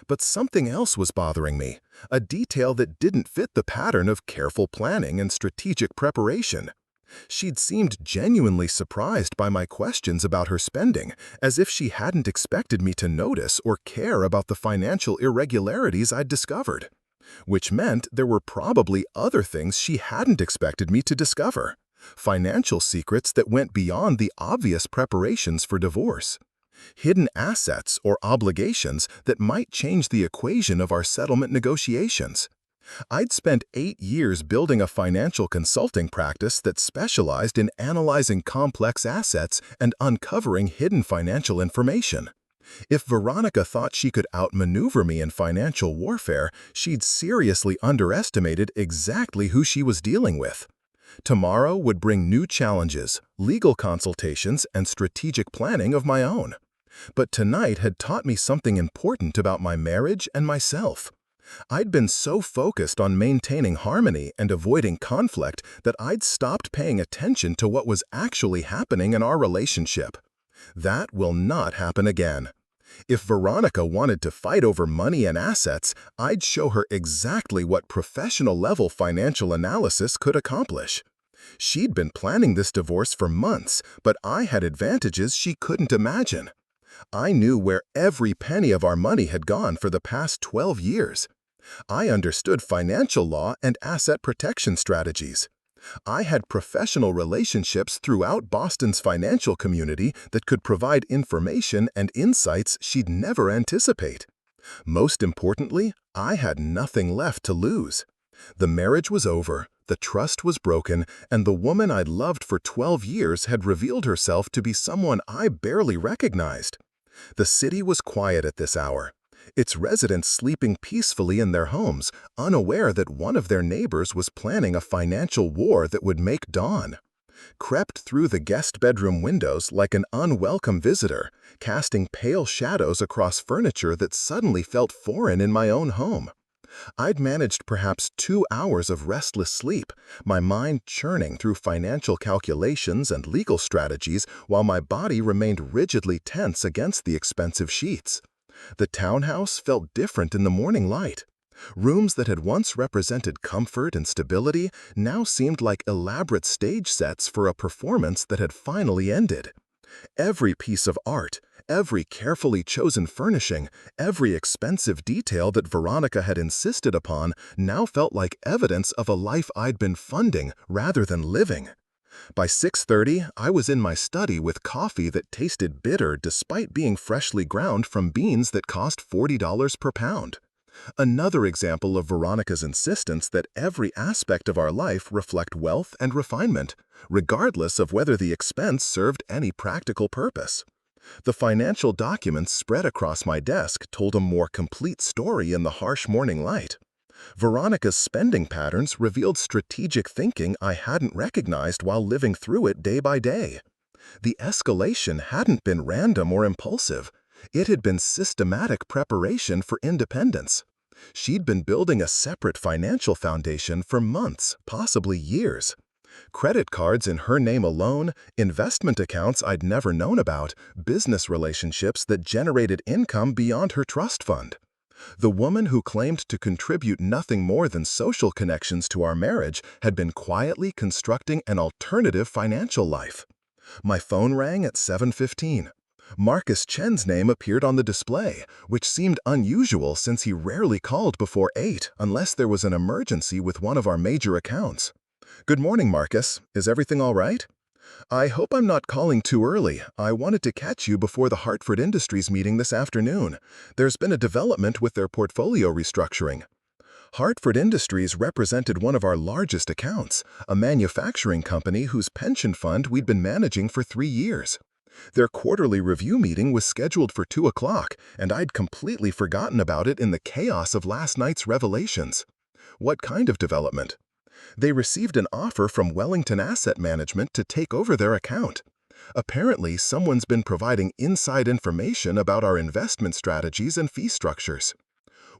But something else was bothering me, a detail that didn't fit the pattern of careful planning and strategic preparation. She'd seemed genuinely surprised by my questions about her spending, as if she hadn't expected me to notice or care about the financial irregularities I'd discovered. Which meant there were probably other things she hadn't expected me to discover. Financial secrets that went beyond the obvious preparations for divorce. Hidden assets or obligations that might change the equation of our settlement negotiations. I'd spent 8 years building a financial consulting practice that specialized in analyzing complex assets and uncovering hidden financial information. If Veronica thought she could outmaneuver me in financial warfare, she'd seriously underestimated exactly who she was dealing with. Tomorrow would bring new challenges, legal consultations, and strategic planning of my own. But tonight had taught me something important about my marriage and myself. I'd been so focused on maintaining harmony and avoiding conflict that I'd stopped paying attention to what was actually happening in our relationship. That will not happen again. If Veronica wanted to fight over money and assets, I'd show her exactly what professional-level financial analysis could accomplish. She'd been planning this divorce for months, but I had advantages she couldn't imagine. I knew where every penny of our money had gone for the past 12 years. I understood financial law and asset protection strategies. I had professional relationships throughout Boston's financial community that could provide information and insights she'd never anticipate. Most importantly, I had nothing left to lose. The marriage was over, the trust was broken, and the woman I'd loved for 12 years had revealed herself to be someone I barely recognized. The city was quiet at this hour, its residents sleeping peacefully in their homes, unaware that one of their neighbors was planning a financial war that would make dawn. Crept through the guest bedroom windows like an unwelcome visitor, casting pale shadows across furniture that suddenly felt foreign in my own home. I'd managed perhaps 2 hours of restless sleep, my mind churning through financial calculations and legal strategies while my body remained rigidly tense against the expensive sheets. The townhouse felt different in the morning light. Rooms that had once represented comfort and stability now seemed like elaborate stage sets for a performance that had finally ended. Every piece of art, every carefully chosen furnishing, every expensive detail that Veronica had insisted upon now felt like evidence of a life I'd been funding rather than living. By 6:30, I was in my study with coffee that tasted bitter despite being freshly ground from beans that cost $40 per pound. Another example of Veronica's insistence that every aspect of our life reflect wealth and refinement, regardless of whether the expense served any practical purpose. The financial documents spread across my desk told a more complete story in the harsh morning light. Veronica's spending patterns revealed strategic thinking I hadn't recognized while living through it day by day. The escalation hadn't been random or impulsive. It had been systematic preparation for independence. She'd been building a separate financial foundation for months, possibly years. Credit cards in her name alone, investment accounts I'd never known about, business relationships that generated income beyond her trust fund. The woman who claimed to contribute nothing more than social connections to our marriage had been quietly constructing an alternative financial life. My phone rang at 7:15. Marcus Chen's name appeared on the display, which seemed unusual since he rarely called before 8 unless there was an emergency with one of our major accounts. "Good morning, Marcus. Is everything all right? I hope I'm not calling too early. I wanted to catch you before the Hartford Industries meeting this afternoon. There's been a development with their portfolio restructuring." Hartford Industries represented one of our largest accounts, a manufacturing company whose pension fund we'd been managing for 3 years. Their quarterly review meeting was scheduled for 2 o'clock, and I'd completely forgotten about it in the chaos of last night's revelations. What kind of development? They received an offer from Wellington Asset Management to take over their account. Apparently, someone's been providing inside information about our investment strategies and fee structures.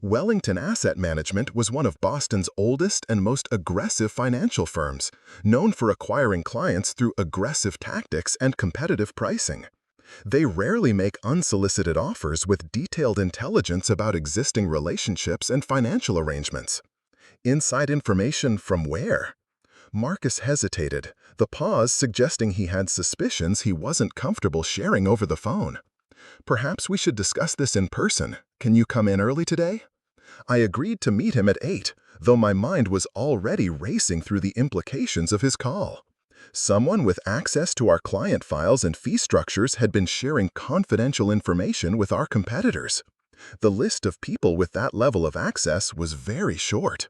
Wellington Asset Management was one of Boston's oldest and most aggressive financial firms, known for acquiring clients through aggressive tactics and competitive pricing. They rarely make unsolicited offers with detailed intelligence about existing relationships and financial arrangements. Inside information from where? Marcus hesitated, the pause suggesting he had suspicions he wasn't comfortable sharing over the phone. "Perhaps we should discuss this in person. Can you come in early today?" I agreed to meet him at 8, though my mind was already racing through the implications of his call. Someone with access to our client files and fee structures had been sharing confidential information with our competitors. The list of people with that level of access was very short.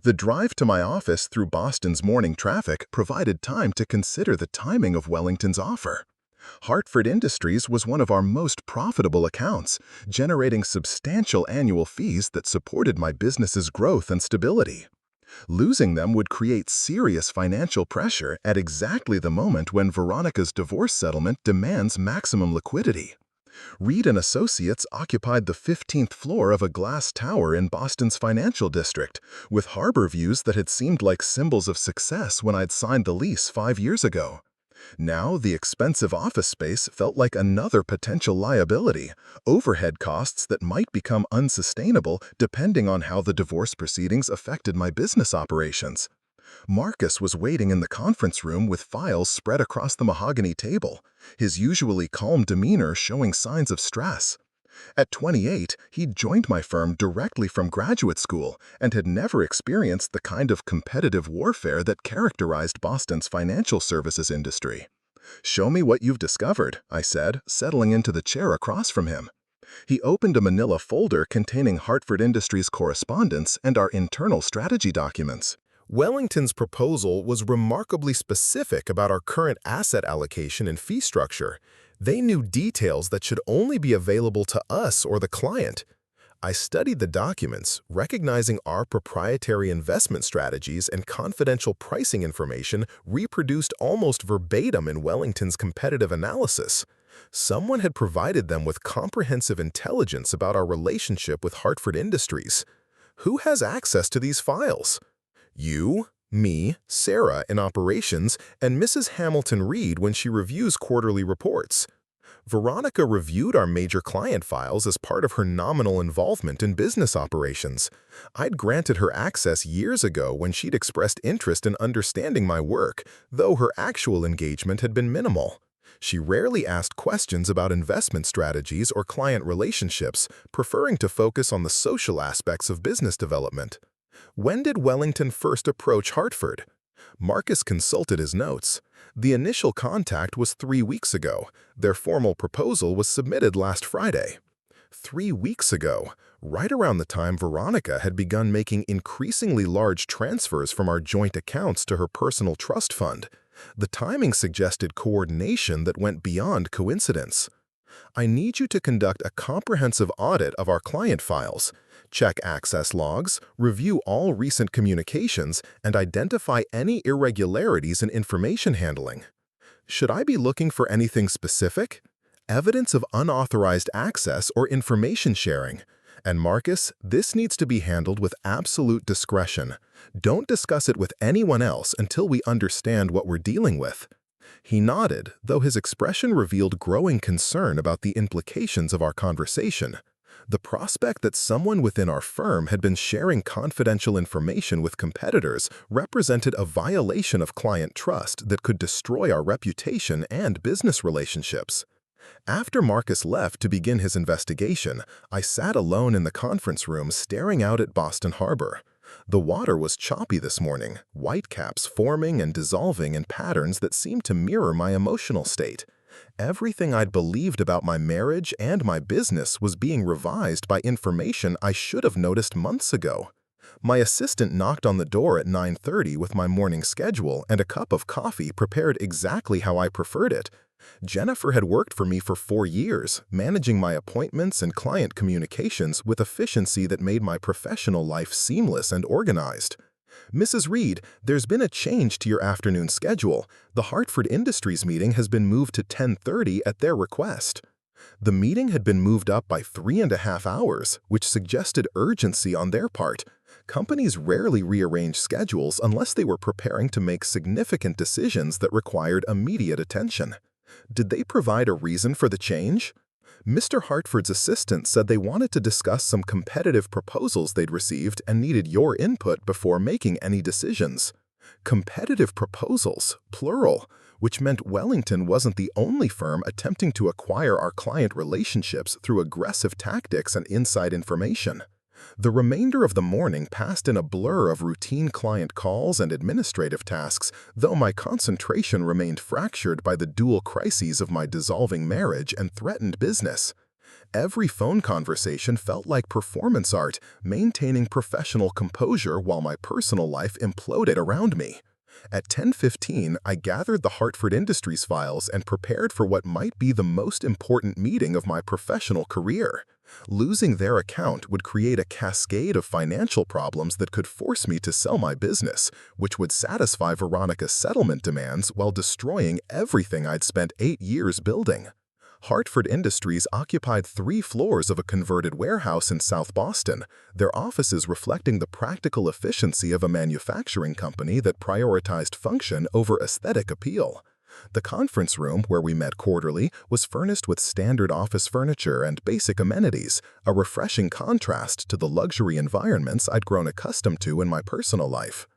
The drive to my office through Boston's morning traffic provided time to consider the timing of Wellington's offer. Hartford Industries was one of our most profitable accounts, generating substantial annual fees that supported my business's growth and stability. Losing them would create serious financial pressure at exactly the moment when Veronica's divorce settlement demands maximum liquidity. Reed and Associates occupied the 15th floor of a glass tower in Boston's financial district, with harbor views that had seemed like symbols of success when I'd signed the lease 5 years ago. Now, the expensive office space felt like another potential liability, overhead costs that might become unsustainable depending on how the divorce proceedings affected my business operations. Marcus was waiting in the conference room with files spread across the mahogany table, his usually calm demeanor showing signs of stress. At 28, he'd joined my firm directly from graduate school and had never experienced the kind of competitive warfare that characterized Boston's financial services industry. "Show me what you've discovered," I said, settling into the chair across from him. He opened a manila folder containing Hartford Industries correspondence and our internal strategy documents. Wellington's proposal was remarkably specific about our current asset allocation and fee structure. They knew details that should only be available to us or the client. I studied the documents, recognizing our proprietary investment strategies and confidential pricing information reproduced almost verbatim in Wellington's competitive analysis. Someone had provided them with comprehensive intelligence about our relationship with Hartford Industries. Who has access to these files? You, me, Sarah in operations, and Mrs. Hamilton-Reed when she reviews quarterly reports. Veronica reviewed our major client files as part of her nominal involvement in business operations. I'd granted her access years ago when she'd expressed interest in understanding my work, though her actual engagement had been minimal. She rarely asked questions about investment strategies or client relationships, preferring to focus on the social aspects of business development. When did Wellington first approach Hartford? Marcus consulted his notes. The initial contact was 3 weeks ago. Their formal proposal was submitted last Friday. 3 weeks ago, right around the time Veronica had begun making increasingly large transfers from our joint accounts to her personal trust fund. The timing suggested coordination that went beyond coincidence. I need you to conduct a comprehensive audit of our client files. Check access logs, review all recent communications, and identify any irregularities in information handling. Should I be looking for anything specific? Evidence of unauthorized access or information sharing. And Marcus, this needs to be handled with absolute discretion. Don't discuss it with anyone else until we understand what we're dealing with. He nodded, though his expression revealed growing concern about the implications of our conversation. The prospect that someone within our firm had been sharing confidential information with competitors represented a violation of client trust that could destroy our reputation and business relationships. After Marcus left to begin his investigation, I sat alone in the conference room staring out at Boston Harbor. The water was choppy this morning, whitecaps forming and dissolving in patterns that seemed to mirror my emotional state. Everything I'd believed about my marriage and my business was being revised by information I should have noticed months ago. My assistant knocked on the door at 9:30 with my morning schedule and a cup of coffee prepared exactly how I preferred it. Jennifer had worked for me for 4 years, managing my appointments and client communications with efficiency that made my professional life seamless and organized. "Mrs. Reed, there's been a change to your afternoon schedule. The Hartford Industries meeting has been moved to 10:30 at their request." The meeting had been moved up by 3.5 hours, which suggested urgency on their part. Companies rarely rearrange schedules unless they were preparing to make significant decisions that required immediate attention. Did they provide a reason for the change? Mr. Hartford's assistant said they wanted to discuss some competitive proposals they'd received and needed your input before making any decisions. Competitive proposals, plural, which meant Wellington wasn't the only firm attempting to acquire our client relationships through aggressive tactics and inside information. The remainder of the morning passed in a blur of routine client calls and administrative tasks, though my concentration remained fractured by the dual crises of my dissolving marriage and threatened business. Every phone conversation felt like performance art, maintaining professional composure while my personal life imploded around me. At 10:15, I gathered the Hartford Industries files and prepared for what might be the most important meeting of my professional career. Losing their account would create a cascade of financial problems that could force me to sell my business, which would satisfy Veronica's settlement demands while destroying everything I'd spent 8 years building. Hartford Industries occupied 3 floors of a converted warehouse in South Boston, their offices reflecting the practical efficiency of a manufacturing company that prioritized function over aesthetic appeal. The conference room, where we met quarterly, was furnished with standard office furniture and basic amenities, a refreshing contrast to the luxury environments I'd grown accustomed to in my personal life.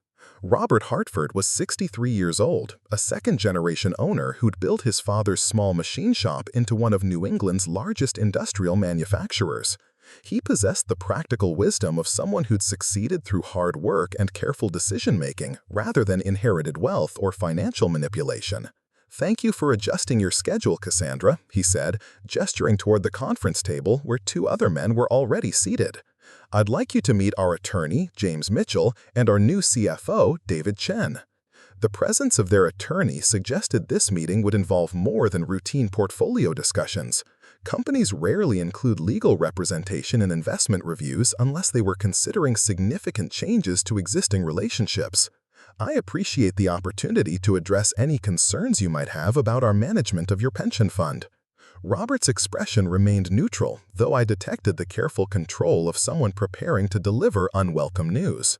Robert Hartford was 63 years old, a second-generation owner who'd built his father's small machine shop into one of New England's largest industrial manufacturers. He possessed the practical wisdom of someone who'd succeeded through hard work and careful decision-making rather than inherited wealth or financial manipulation. "Thank you for adjusting your schedule, Cassandra," he said, gesturing toward the conference table where 2 other men were already seated. "I'd like you to meet our attorney, James Mitchell, and our new CFO, David Chen." The presence of their attorney suggested this meeting would involve more than routine portfolio discussions. Companies rarely include legal representation in investment reviews unless they were considering significant changes to existing relationships. "I appreciate the opportunity to address any concerns you might have about our management of your pension fund." Robert's expression remained neutral, though I detected the careful control of someone preparing to deliver unwelcome news.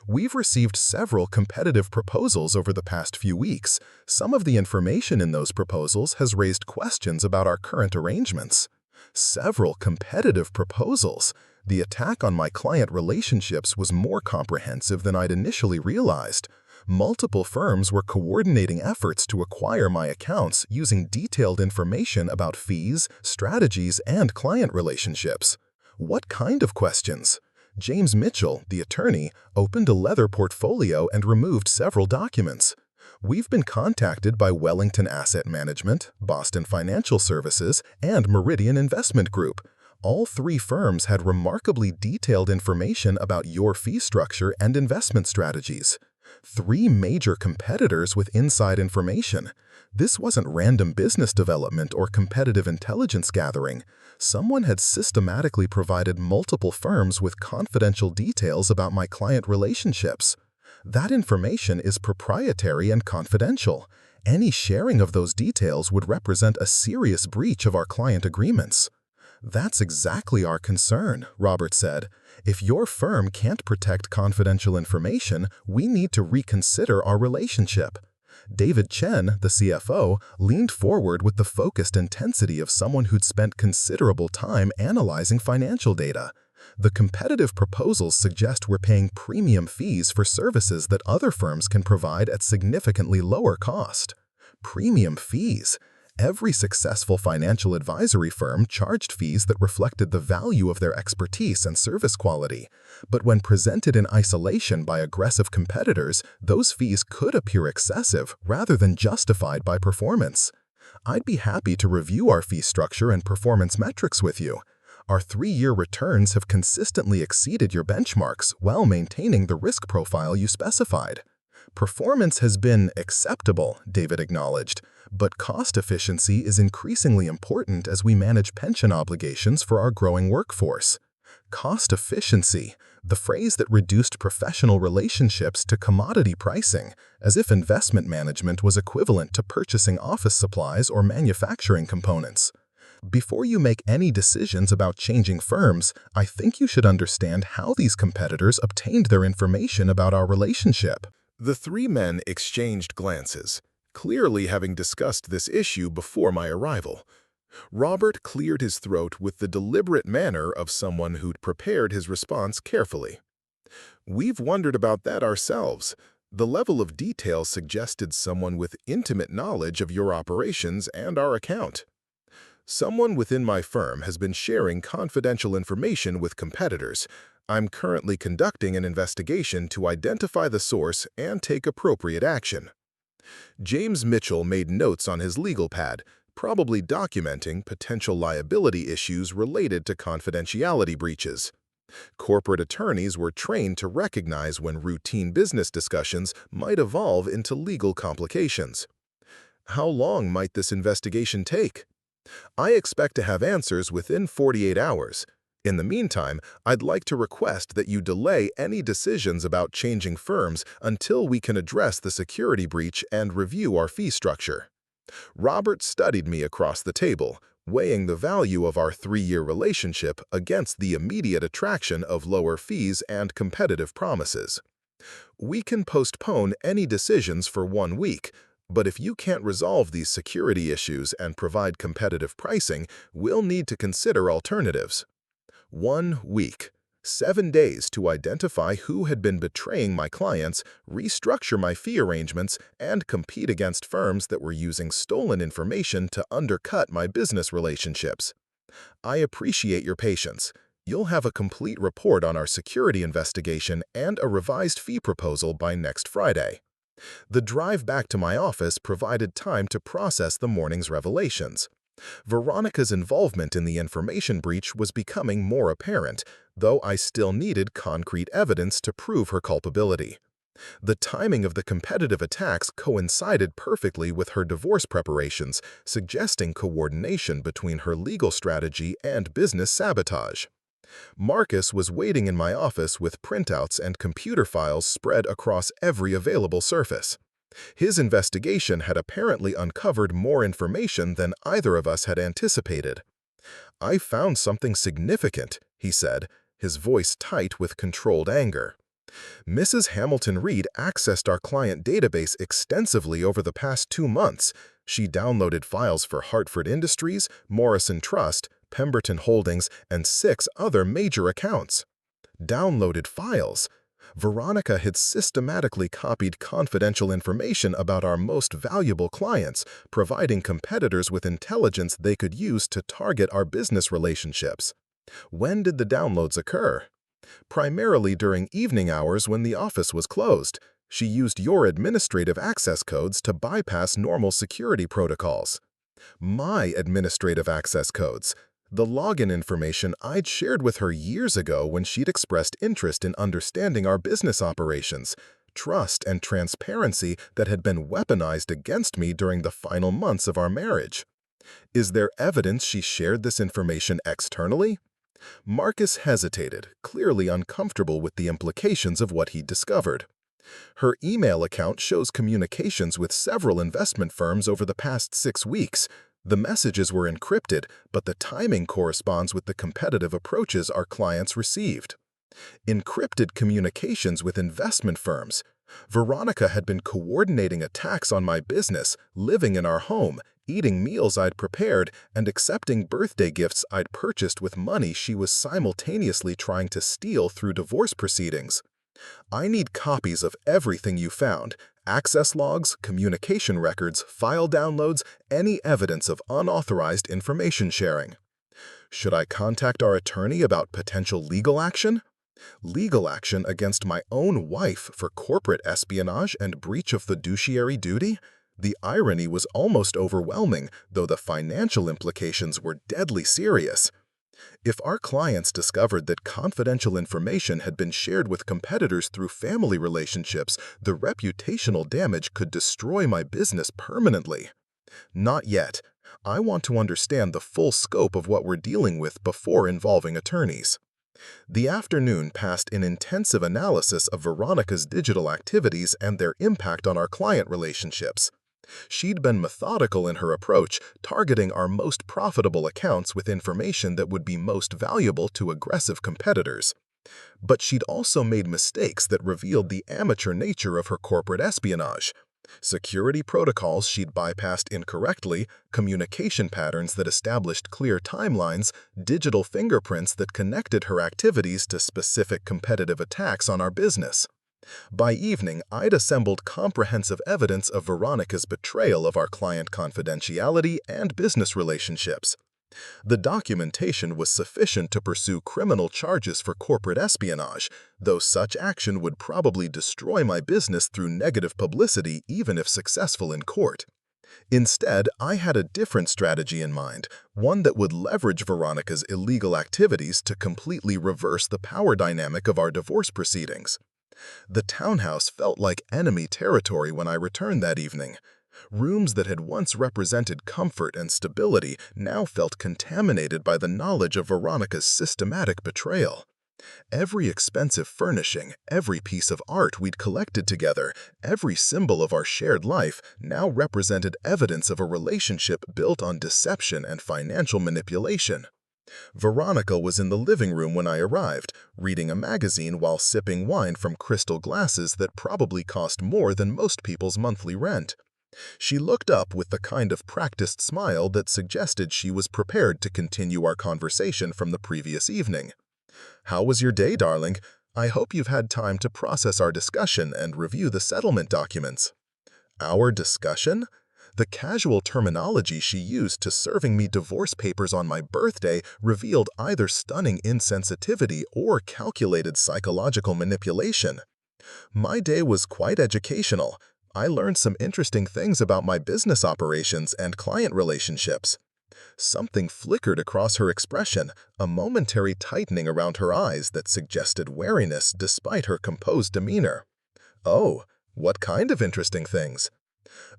"We've received several competitive proposals over the past few weeks. Some of the information in those proposals has raised questions about our current arrangements." Several competitive proposals. The attack on my client relationships was more comprehensive than I'd initially realized. Multiple firms were coordinating efforts to acquire my accounts using detailed information about fees, strategies, and client relationships. What kind of questions? James Mitchell, the attorney, opened a leather portfolio and removed several documents. "We've been contacted by Wellington Asset Management, Boston Financial Services, and Meridian Investment Group. All 3 firms had remarkably detailed information about your fee structure and investment strategies. 3 major competitors with inside information. This wasn't random business development or competitive intelligence gathering. Someone had systematically provided multiple firms with confidential details about my client relationships. That information is proprietary and confidential. Any sharing of those details would represent a serious breach of our client agreements." "That's exactly our concern," Robert said. "If your firm can't protect confidential information, we need to reconsider our relationship." David Chen, the CFO, leaned forward with the focused intensity of someone who'd spent considerable time analyzing financial data. "The competitive proposals suggest we're paying premium fees for services that other firms can provide at significantly lower cost." Premium fees? Every successful financial advisory firm charged fees that reflected the value of their expertise and service quality. But when presented in isolation by aggressive competitors, those fees could appear excessive rather than justified by performance. "I'd be happy to review our fee structure and performance metrics with you. Our 3-year returns have consistently exceeded your benchmarks while maintaining the risk profile you specified." "Performance has been acceptable," David acknowledged, "but cost efficiency is increasingly important as we manage pension obligations for our growing workforce." Cost efficiency, the phrase that reduced professional relationships to commodity pricing, as if investment management was equivalent to purchasing office supplies or manufacturing components. "Before you make any decisions about changing firms, I think you should understand how these competitors obtained their information about our relationship." The 3 men exchanged glances, clearly having discussed this issue before my arrival. Robert cleared his throat with the deliberate manner of someone who'd prepared his response carefully. "We've wondered about that ourselves. The level of detail suggested someone with intimate knowledge of your operations and our account. Someone within my firm has been sharing confidential information with competitors. I'm currently conducting an investigation to identify the source and take appropriate action." James Mitchell made notes on his legal pad, probably documenting potential liability issues related to confidentiality breaches. Corporate attorneys were trained to recognize when routine business discussions might evolve into legal complications. "How long might this investigation take?" "I expect to have answers within 48 hours. In the meantime, I'd like to request that you delay any decisions about changing firms until we can address the security breach and review our fee structure." Robert studied me across the table, weighing the value of our 3-year relationship against the immediate attraction of lower fees and competitive promises. "We can postpone any decisions for 1 week, but if you can't resolve these security issues and provide competitive pricing, we'll need to consider alternatives." 1 week. 7 days to identify who had been betraying my clients, restructure my fee arrangements, and compete against firms that were using stolen information to undercut my business relationships. I appreciate your patience. You'll have a complete report on our security investigation and a revised fee proposal by next Friday. The drive back to my office provided time to process the morning's revelations. Veronica's involvement in the information breach was becoming more apparent, though I still needed concrete evidence to prove her culpability. The timing of the competitive attacks coincided perfectly with her divorce preparations, suggesting coordination between her legal strategy and business sabotage. Marcus was waiting in my office with printouts and computer files spread across every available surface. His investigation had apparently uncovered more information than either of us had anticipated. "I found something significant," he said, his voice tight with controlled anger. "Mrs. Hamilton-Reed accessed our client database extensively over the past 2 months. She downloaded files for Hartford Industries, Morrison Trust, Pemberton Holdings, and 6 other major accounts." Downloaded files. Veronica had systematically copied confidential information about our most valuable clients, providing competitors with intelligence they could use to target our business relationships. When did the downloads occur? Primarily during evening hours when the office was closed. She used your administrative access codes to bypass normal security protocols. My administrative access codes. The login information I'd shared with her years ago when she'd expressed interest in understanding our business operations, trust and transparency that had been weaponized against me during the final months of our marriage. Is there evidence she shared this information externally? Marcus hesitated, clearly uncomfortable with the implications of what he'd discovered. Her email account shows communications with several investment firms over the past 6 weeks. The messages were encrypted, but the timing corresponds with the competitive approaches our clients received. Encrypted communications with investment firms. Veronica had been coordinating attacks on my business, living in our home, eating meals I'd prepared, and accepting birthday gifts I'd purchased with money she was simultaneously trying to steal through divorce proceedings. I need copies of everything you found, access logs, communication records, file downloads, any evidence of unauthorized information sharing. Should I contact our attorney about potential legal action? Legal action against my own wife for corporate espionage and breach of fiduciary duty? The irony was almost overwhelming, though the financial implications were deadly serious. If our clients discovered that confidential information had been shared with competitors through family relationships, the reputational damage could destroy my business permanently. Not yet. I want to understand the full scope of what we're dealing with before involving attorneys. The afternoon passed in intensive analysis of Veronica's digital activities and their impact on our client relationships. She'd been methodical in her approach, targeting our most profitable accounts with information that would be most valuable to aggressive competitors. But she'd also made mistakes that revealed the amateur nature of her corporate espionage. Security protocols she'd bypassed incorrectly, communication patterns that established clear timelines, digital fingerprints that connected her activities to specific competitive attacks on our business. By evening, I'd assembled comprehensive evidence of Veronica's betrayal of our client confidentiality and business relationships. The documentation was sufficient to pursue criminal charges for corporate espionage, though such action would probably destroy my business through negative publicity even if successful in court. Instead, I had a different strategy in mind, one that would leverage Veronica's illegal activities to completely reverse the power dynamic of our divorce proceedings. The townhouse felt like enemy territory when I returned that evening. Rooms that had once represented comfort and stability now felt contaminated by the knowledge of Veronica's systematic betrayal. Every expensive furnishing, every piece of art we'd collected together, every symbol of our shared life now represented evidence of a relationship built on deception and financial manipulation. Veronica was in the living room when I arrived, reading a magazine while sipping wine from crystal glasses that probably cost more than most people's monthly rent. She looked up with the kind of practiced smile that suggested she was prepared to continue our conversation from the previous evening. "How was your day, darling? I hope you've had time to process our discussion and review the settlement documents." Our discussion? The casual terminology she used to serving me divorce papers on my birthday revealed either stunning insensitivity or calculated psychological manipulation. My day was quite educational. I learned some interesting things about my business operations and client relationships. Something flickered across her expression, a momentary tightening around her eyes that suggested wariness despite her composed demeanor. "Oh, what kind of interesting things?"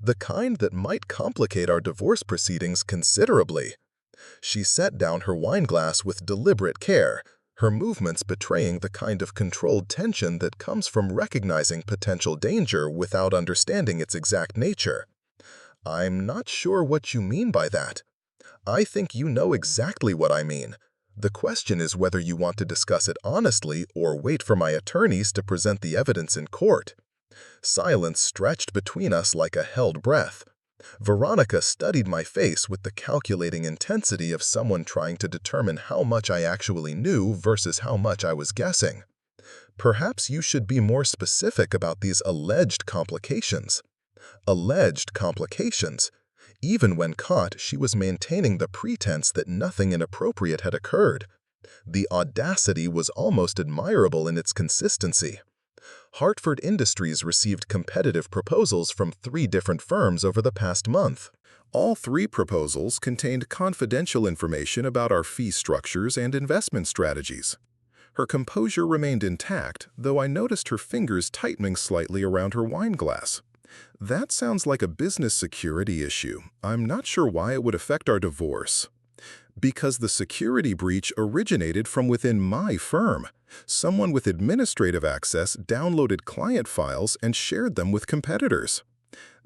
"The kind that might complicate our divorce proceedings considerably." She set down her wine glass with deliberate care, her movements betraying the kind of controlled tension that comes from recognizing potential danger without understanding its exact nature. "I'm not sure what you mean by that." "I think you know exactly what I mean. The question is whether you want to discuss it honestly or wait for my attorneys to present the evidence in court." Silence stretched between us like a held breath. Veronica studied my face with the calculating intensity of someone trying to determine how much I actually knew versus how much I was guessing. "Perhaps you should be more specific about these alleged complications." Alleged complications. Even when caught, she was maintaining the pretense that nothing inappropriate had occurred. The audacity was almost admirable in its consistency. Hartford Industries received competitive proposals from 3 different firms over the past month. All 3 proposals contained confidential information about our fee structures and investment strategies. Her composure remained intact, though I noticed her fingers tightening slightly around her wine glass. "That sounds like a business security issue. I'm not sure why it would affect our divorce." "Because the security breach originated from within my firm. Someone with administrative access downloaded client files and shared them with competitors."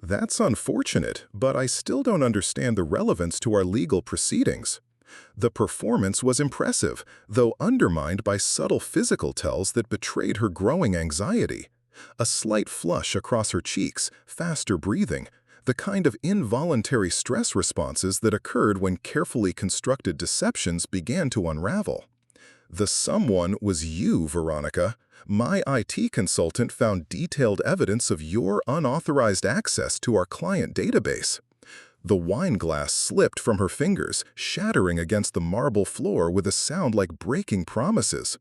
"That's unfortunate, but I still don't understand the relevance to our legal proceedings." "The performance was impressive, though undermined by subtle physical tells that betrayed her growing anxiety. A slight flush across her cheeks, faster breathing, the kind of involuntary stress responses that occurred when carefully constructed deceptions began to unravel." "The someone was you, Veronica. My IT consultant found detailed evidence of your unauthorized access to our client database." The wine glass slipped from her fingers, shattering against the marble floor with a sound like breaking promises.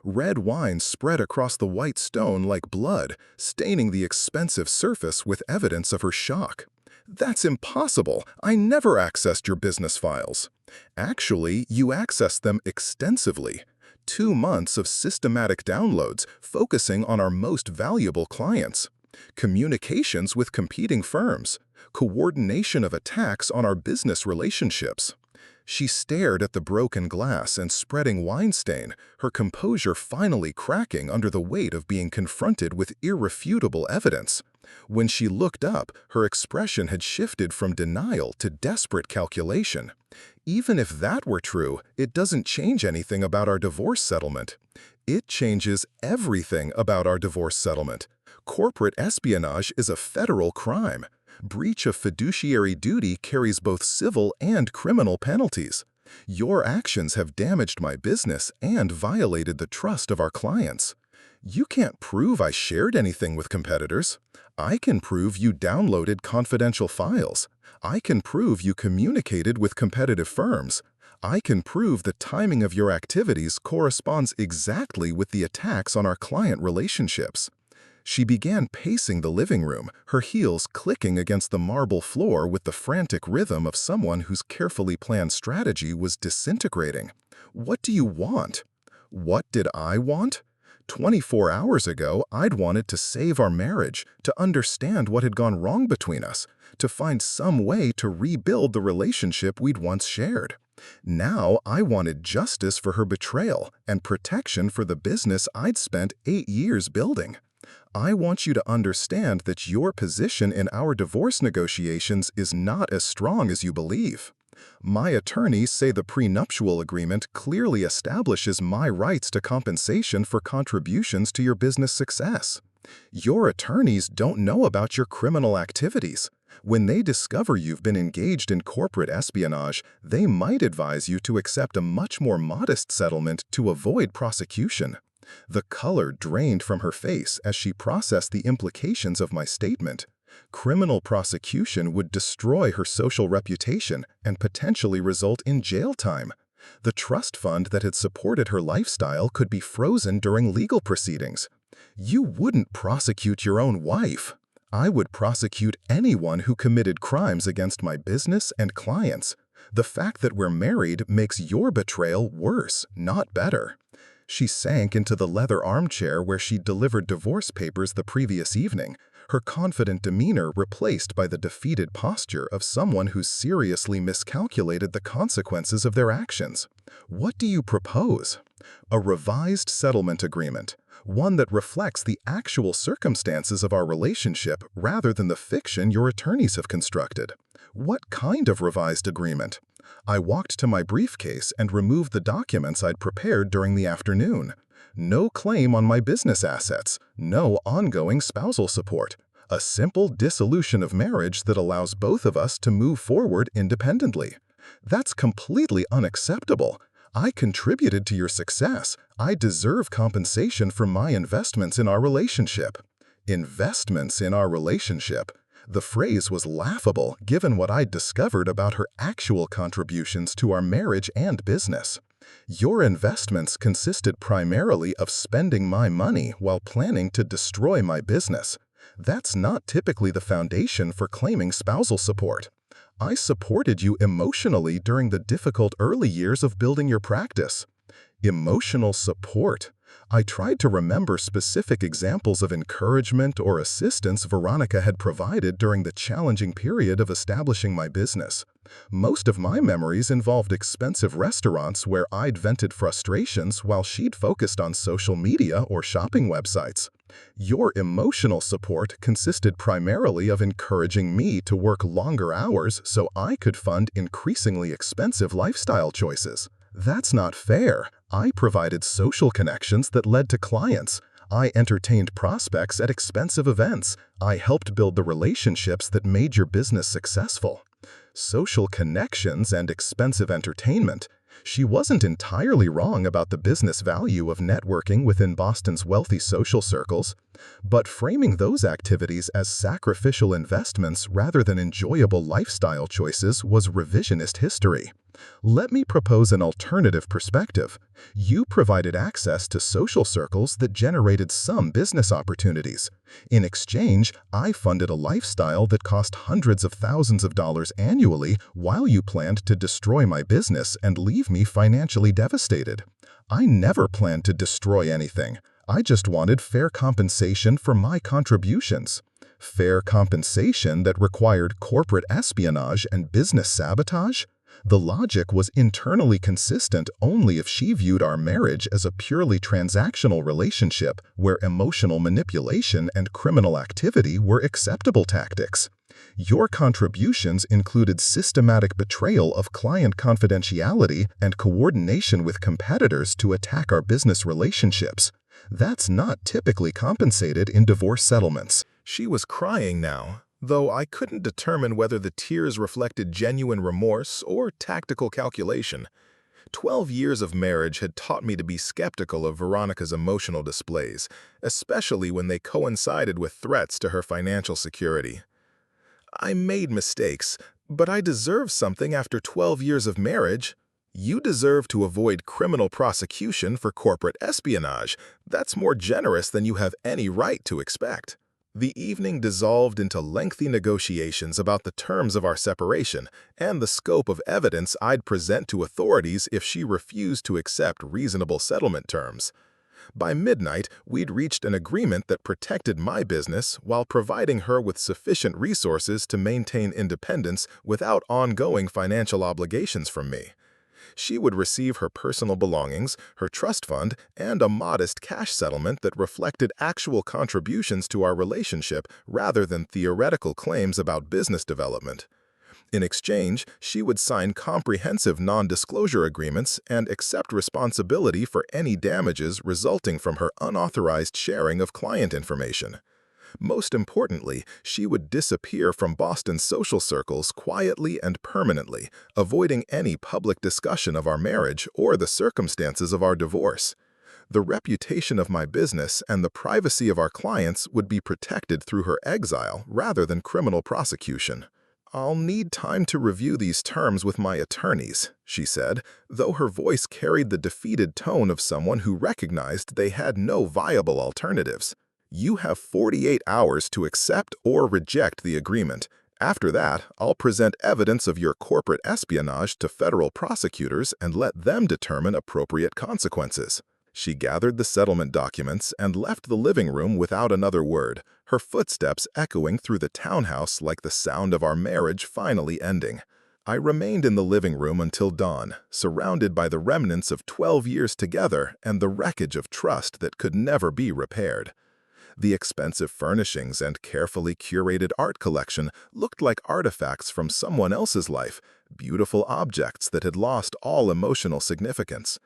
Red wine spread across the white stone like blood, staining the expensive surface with evidence of her shock. "That's impossible. I never accessed your business files." "Actually, you accessed them extensively. 2 months of systematic downloads focusing on our most valuable clients. Communications with competing firms. Coordination of attacks on our business relationships." She stared at the broken glass and spreading wine stain, her composure finally cracking under the weight of being confronted with irrefutable evidence. When she looked up, her expression had shifted from denial to desperate calculation. "Even if that were true, it doesn't change anything about our divorce settlement." "It changes everything about our divorce settlement. Corporate espionage is a federal crime. Breach of fiduciary duty carries both civil and criminal penalties. Your actions have damaged my business and violated the trust of our clients. You can't prove I shared anything with competitors. I can prove you downloaded confidential files. I can prove you communicated with competitive firms. I can prove the timing of your activities corresponds exactly with the attacks on our client relationships." She began pacing the living room, her heels clicking against the marble floor with the frantic rhythm of someone whose carefully planned strategy was disintegrating. "What do you want?" What did I want? 24 hours ago, I'd wanted to save our marriage, to understand what had gone wrong between us, to find some way to rebuild the relationship we'd once shared. Now, I wanted justice for her betrayal and protection for the business I'd spent 8 years building. I want you to understand that your position in our divorce negotiations is not as strong as you believe. My attorneys say the prenuptial agreement clearly establishes my rights to compensation for contributions to your business success. Your attorneys don't know about your criminal activities. When they discover you've been engaged in corporate espionage, they might advise you to accept a much more modest settlement to avoid prosecution. The color drained from her face as she processed the implications of my statement. Criminal prosecution would destroy her social reputation and potentially result in jail time. The trust fund that had supported her lifestyle could be frozen during legal proceedings. You wouldn't prosecute your own wife. I would prosecute anyone who committed crimes against my business and clients. The fact that we're married makes your betrayal worse, not better. She sank into the leather armchair where she'd delivered divorce papers the previous evening, her confident demeanor replaced by the defeated posture of someone who's seriously miscalculated the consequences of their actions. What do you propose? A revised settlement agreement, one that reflects the actual circumstances of our relationship rather than the fiction your attorneys have constructed. What kind of revised agreement? I walked to my briefcase and removed the documents I'd prepared during the afternoon. No claim on my business assets, no ongoing spousal support. A simple dissolution of marriage that allows both of us to move forward independently. That's completely unacceptable. I contributed to your success. I deserve compensation for my investments in our relationship. Investments in our relationship. The phrase was laughable given what I'd discovered about her actual contributions to our marriage and business. Your investments consisted primarily of spending my money while planning to destroy my business. That's not typically the foundation for claiming spousal support. I supported you emotionally during the difficult early years of building your practice. Emotional support. I tried to remember specific examples of encouragement or assistance Veronica had provided during the challenging period of establishing my business. Most of my memories involved expensive restaurants where I'd vented frustrations while she'd focused on social media or shopping websites. Your emotional support consisted primarily of encouraging me to work longer hours so I could fund increasingly expensive lifestyle choices. That's not fair. I provided social connections that led to clients. I entertained prospects at expensive events. I helped build the relationships that made your business successful. Social connections and expensive entertainment. She wasn't entirely wrong about the business value of networking within Boston's wealthy social circles, but framing those activities as sacrificial investments rather than enjoyable lifestyle choices was revisionist history. Let me propose an alternative perspective. You provided access to social circles that generated some business opportunities. In exchange, I funded a lifestyle that cost hundreds of thousands of dollars annually while you planned to destroy my business and leave me financially devastated. I never planned to destroy anything. I just wanted fair compensation for my contributions. Fair compensation that required corporate espionage and business sabotage? The logic was internally consistent only if she viewed our marriage as a purely transactional relationship where emotional manipulation and criminal activity were acceptable tactics. Your contributions included systematic betrayal of client confidentiality and coordination with competitors to attack our business relationships. That's not typically compensated in divorce settlements. She was crying now, though I couldn't determine whether the tears reflected genuine remorse or tactical calculation. 12 years of marriage had taught me to be skeptical of Veronica's emotional displays, especially when they coincided with threats to her financial security. I made mistakes, but I deserve something after 12 years of marriage. You deserve to avoid criminal prosecution for corporate espionage. That's more generous than you have any right to expect. The evening dissolved into lengthy negotiations about the terms of our separation and the scope of evidence I'd present to authorities if she refused to accept reasonable settlement terms. By midnight, we'd reached an agreement that protected my business while providing her with sufficient resources to maintain independence without ongoing financial obligations from me. She would receive her personal belongings, her trust fund, and a modest cash settlement that reflected actual contributions to our relationship rather than theoretical claims about business development. In exchange, she would sign comprehensive non-disclosure agreements and accept responsibility for any damages resulting from her unauthorized sharing of client information. Most importantly, she would disappear from Boston's social circles quietly and permanently, avoiding any public discussion of our marriage or the circumstances of our divorce. The reputation of my business and the privacy of our clients would be protected through her exile rather than criminal prosecution. "I'll need time to review these terms with my attorneys," she said, though her voice carried the defeated tone of someone who recognized they had no viable alternatives. "You have 48 hours to accept or reject the agreement. After that, I'll present evidence of your corporate espionage to federal prosecutors and let them determine appropriate consequences." She gathered the settlement documents and left the living room without another word, her footsteps echoing through the townhouse like the sound of our marriage finally ending. I remained in the living room until dawn, surrounded by the remnants of 12 years together and the wreckage of trust that could never be repaired. The expensive furnishings and carefully curated art collection looked like artifacts from someone else's life, beautiful objects that had lost all emotional significance.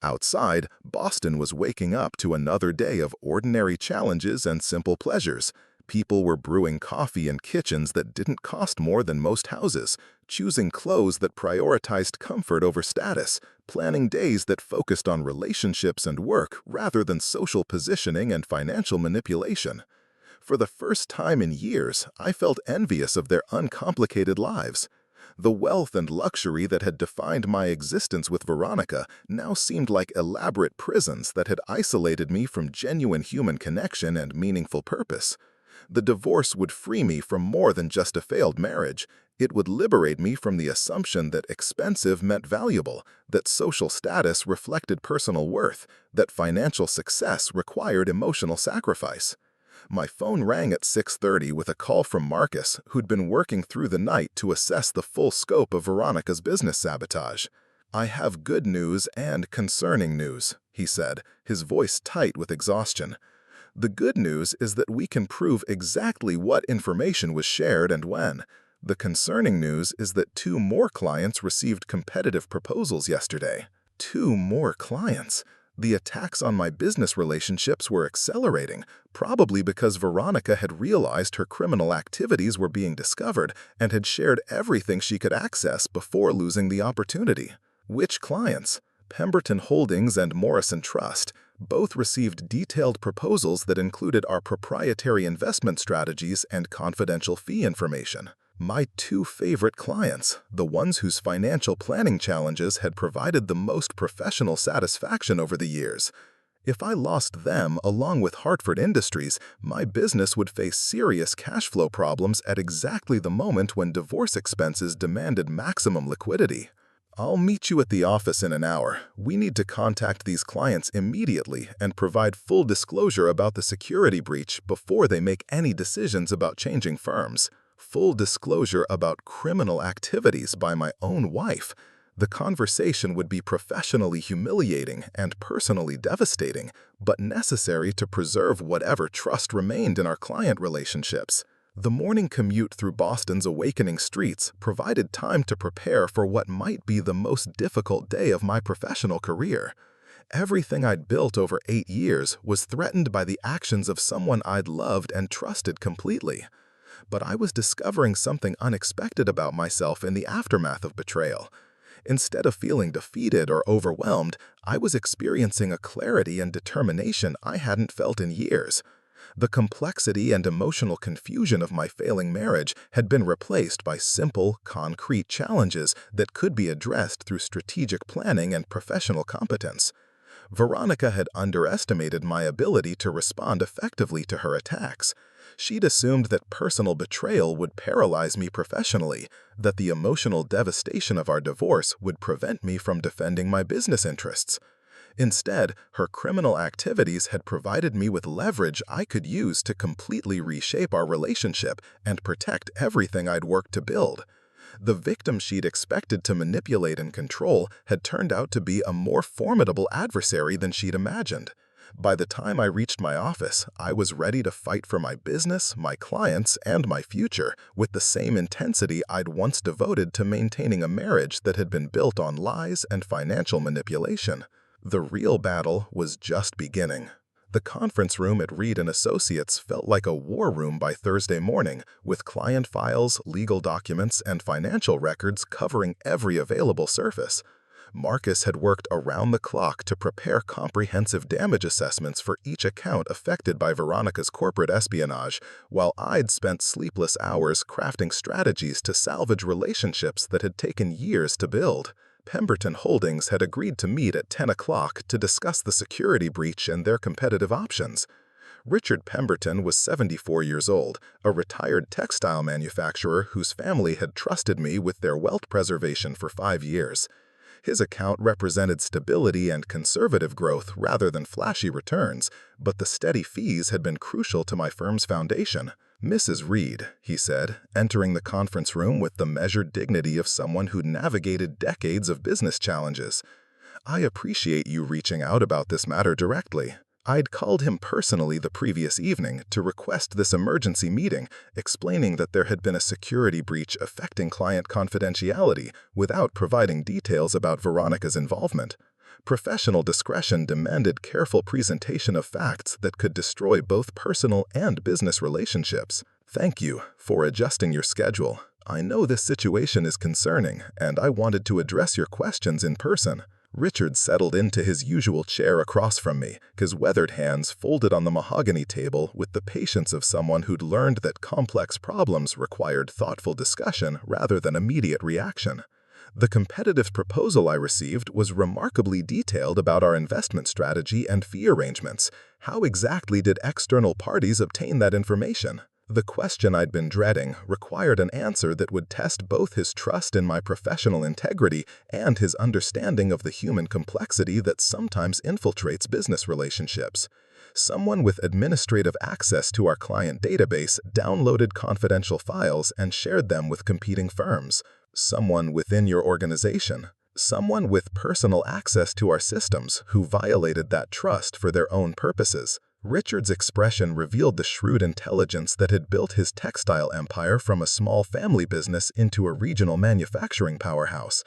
Outside, Boston was waking up to another day of ordinary challenges and simple pleasures. People were brewing coffee in kitchens that didn't cost more than most houses, choosing clothes that prioritized comfort over status, planning days that focused on relationships and work rather than social positioning and financial manipulation. For the first time in years, I felt envious of their uncomplicated lives. The wealth and luxury that had defined my existence with Veronica now seemed like elaborate prisons that had isolated me from genuine human connection and meaningful purpose. The divorce would free me from more than just a failed marriage. It would liberate me from the assumption that expensive meant valuable, that social status reflected personal worth, that financial success required emotional sacrifice. My phone rang at 6:30 with a call from Marcus, who'd been working through the night to assess the full scope of Veronica's business sabotage. "I have good news and concerning news," he said, his voice tight with exhaustion. "The good news is that we can prove exactly what information was shared and when. The concerning news is that 2 more clients received competitive proposals yesterday." 2 more clients? The attacks on my business relationships were accelerating, probably because Veronica had realized her criminal activities were being discovered and had shared everything she could access before losing the opportunity. Which clients? Pemberton Holdings and Morrison Trust. Both received detailed proposals that included our proprietary investment strategies and confidential fee information. My 2 favorite clients, the ones whose financial planning challenges had provided the most professional satisfaction over the years. If I lost them along with Hartford Industries, my business would face serious cash flow problems at exactly the moment when divorce expenses demanded maximum liquidity. "I'll meet you at the office in an hour. We need to contact these clients immediately and provide full disclosure about the security breach before they make any decisions about changing firms." Full disclosure about criminal activities by my own wife. The conversation would be professionally humiliating and personally devastating, but necessary to preserve whatever trust remained in our client relationships. The morning commute through Boston's awakening streets provided time to prepare for what might be the most difficult day of my professional career. Everything I'd built over 8 years was threatened by the actions of someone I'd loved and trusted completely. But I was discovering something unexpected about myself in the aftermath of betrayal. Instead of feeling defeated or overwhelmed, I was experiencing a clarity and determination I hadn't felt in years. The complexity and emotional confusion of my failing marriage had been replaced by simple, concrete challenges that could be addressed through strategic planning and professional competence. Veronica had underestimated my ability to respond effectively to her attacks. She'd assumed that personal betrayal would paralyze me professionally, that the emotional devastation of our divorce would prevent me from defending my business interests. Instead, her criminal activities had provided me with leverage I could use to completely reshape our relationship and protect everything I'd worked to build. The victim she'd expected to manipulate and control had turned out to be a more formidable adversary than she'd imagined. By the time I reached my office, I was ready to fight for my business, my clients, and my future with the same intensity I'd once devoted to maintaining a marriage that had been built on lies and financial manipulation. The real battle was just beginning. The conference room at Reed & Associates felt like a war room by Thursday morning, with client files, legal documents, and financial records covering every available surface. Marcus had worked around the clock to prepare comprehensive damage assessments for each account affected by Veronica's corporate espionage, while I'd spent sleepless hours crafting strategies to salvage relationships that had taken years to build. Pemberton Holdings had agreed to meet at 10 o'clock to discuss the security breach and their competitive options. Richard Pemberton was 74 years old, a retired textile manufacturer whose family had trusted me with their wealth preservation for 5 years. His account represented stability and conservative growth rather than flashy returns, but the steady fees had been crucial to my firm's foundation. "Mrs. Reed," he said, entering the conference room with the measured dignity of someone who'd navigated decades of business challenges, "I appreciate you reaching out about this matter directly. I'd called him personally the previous evening to request this emergency meeting, explaining that there had been a security breach affecting client confidentiality without providing details about Veronica's involvement. Professional discretion demanded careful presentation of facts that could destroy both personal and business relationships. Thank you for adjusting your schedule. I know this situation is concerning, and I wanted to address your questions in person." Richard settled into his usual chair across from me, his weathered hands folded on the mahogany table with the patience of someone who'd learned that complex problems required thoughtful discussion rather than immediate reaction. The competitive proposal I received was remarkably detailed about our investment strategy and fee arrangements. How exactly did external parties obtain that information? The question I'd been dreading required an answer that would test both his trust in my professional integrity and his understanding of the human complexity that sometimes infiltrates business relationships. Someone with administrative access to our client database downloaded confidential files and shared them with competing firms. Someone within your organization. Someone with personal access to our systems who violated that trust for their own purposes. Richard's expression revealed the shrewd intelligence that had built his textile empire from a small family business into a regional manufacturing powerhouse.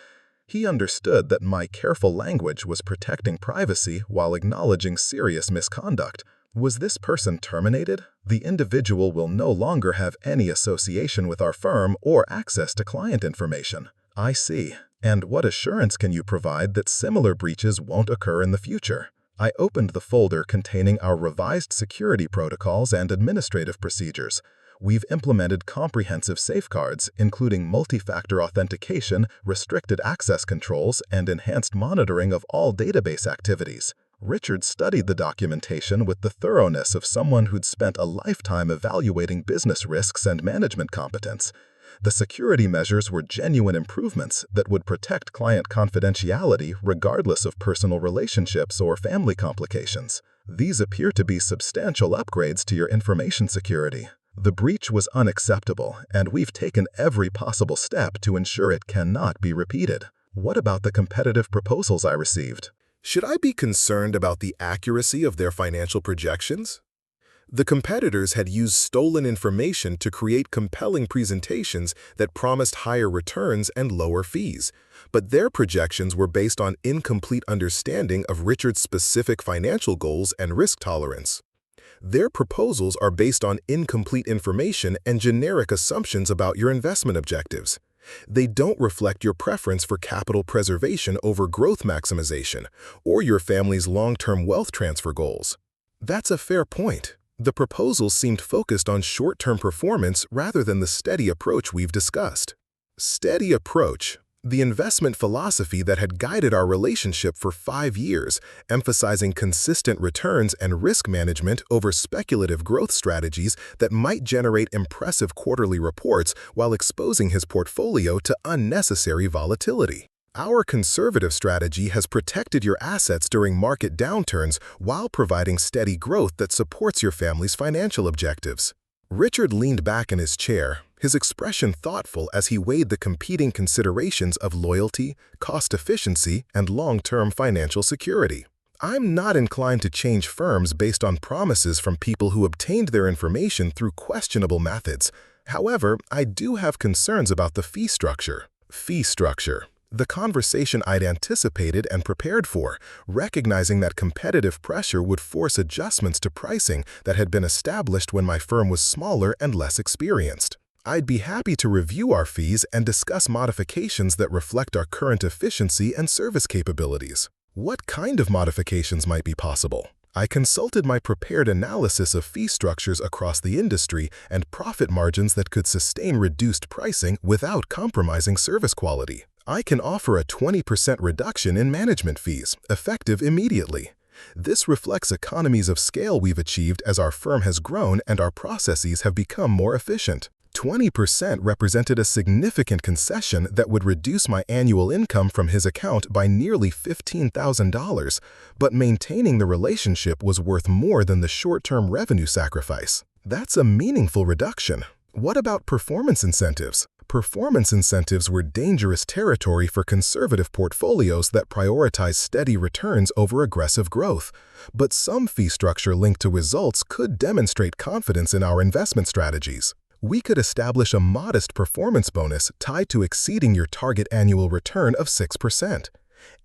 He understood that my careful language was protecting privacy while acknowledging serious misconduct. Was this person terminated? The individual will no longer have any association with our firm or access to client information. I see. And what assurance can you provide that similar breaches won't occur in the future? I opened the folder containing our revised security protocols and administrative procedures. We've implemented comprehensive safeguards, including multi-factor authentication, restricted access controls, and enhanced monitoring of all database activities. Richard studied the documentation with the thoroughness of someone who'd spent a lifetime evaluating business risks and management competence. The security measures were genuine improvements that would protect client confidentiality regardless of personal relationships or family complications. These appear to be substantial upgrades to your information security. The breach was unacceptable, and we've taken every possible step to ensure it cannot be repeated. What about the competitive proposals I received? Should I be concerned about the accuracy of their financial projections? The competitors had used stolen information to create compelling presentations that promised higher returns and lower fees, but their projections were based on incomplete understanding of Richard's specific financial goals and risk tolerance. Their proposals are based on incomplete information and generic assumptions about your investment objectives. They don't reflect your preference for capital preservation over growth maximization or your family's long-term wealth transfer goals. That's a fair point. The proposals seemed focused on short-term performance rather than the steady approach we've discussed. Steady approach, the investment philosophy that had guided our relationship for 5 years, emphasizing consistent returns and risk management over speculative growth strategies that might generate impressive quarterly reports while exposing his portfolio to unnecessary volatility. Our conservative strategy has protected your assets during market downturns while providing steady growth that supports your family's financial objectives. Richard leaned back in his chair, his expression thoughtful as he weighed the competing considerations of loyalty, cost efficiency, and long-term financial security. I'm not inclined to change firms based on promises from people who obtained their information through questionable methods. However, I do have concerns about the fee structure. Fee structure. The conversation I'd anticipated and prepared for, recognizing that competitive pressure would force adjustments to pricing that had been established when my firm was smaller and less experienced. I'd be happy to review our fees and discuss modifications that reflect our current efficiency and service capabilities. What kind of modifications might be possible? I consulted my prepared analysis of fee structures across the industry and profit margins that could sustain reduced pricing without compromising service quality. I can offer a 20% reduction in management fees, effective immediately. This reflects economies of scale we've achieved as our firm has grown and our processes have become more efficient. 20% represented a significant concession that would reduce my annual income from his account by nearly $15,000, but maintaining the relationship was worth more than the short-term revenue sacrifice. That's a meaningful reduction. What about performance incentives? Performance incentives were dangerous territory for conservative portfolios that prioritize steady returns over aggressive growth. But some fee structure linked to results could demonstrate confidence in our investment strategies. We could establish a modest performance bonus tied to exceeding your target annual return of 6%.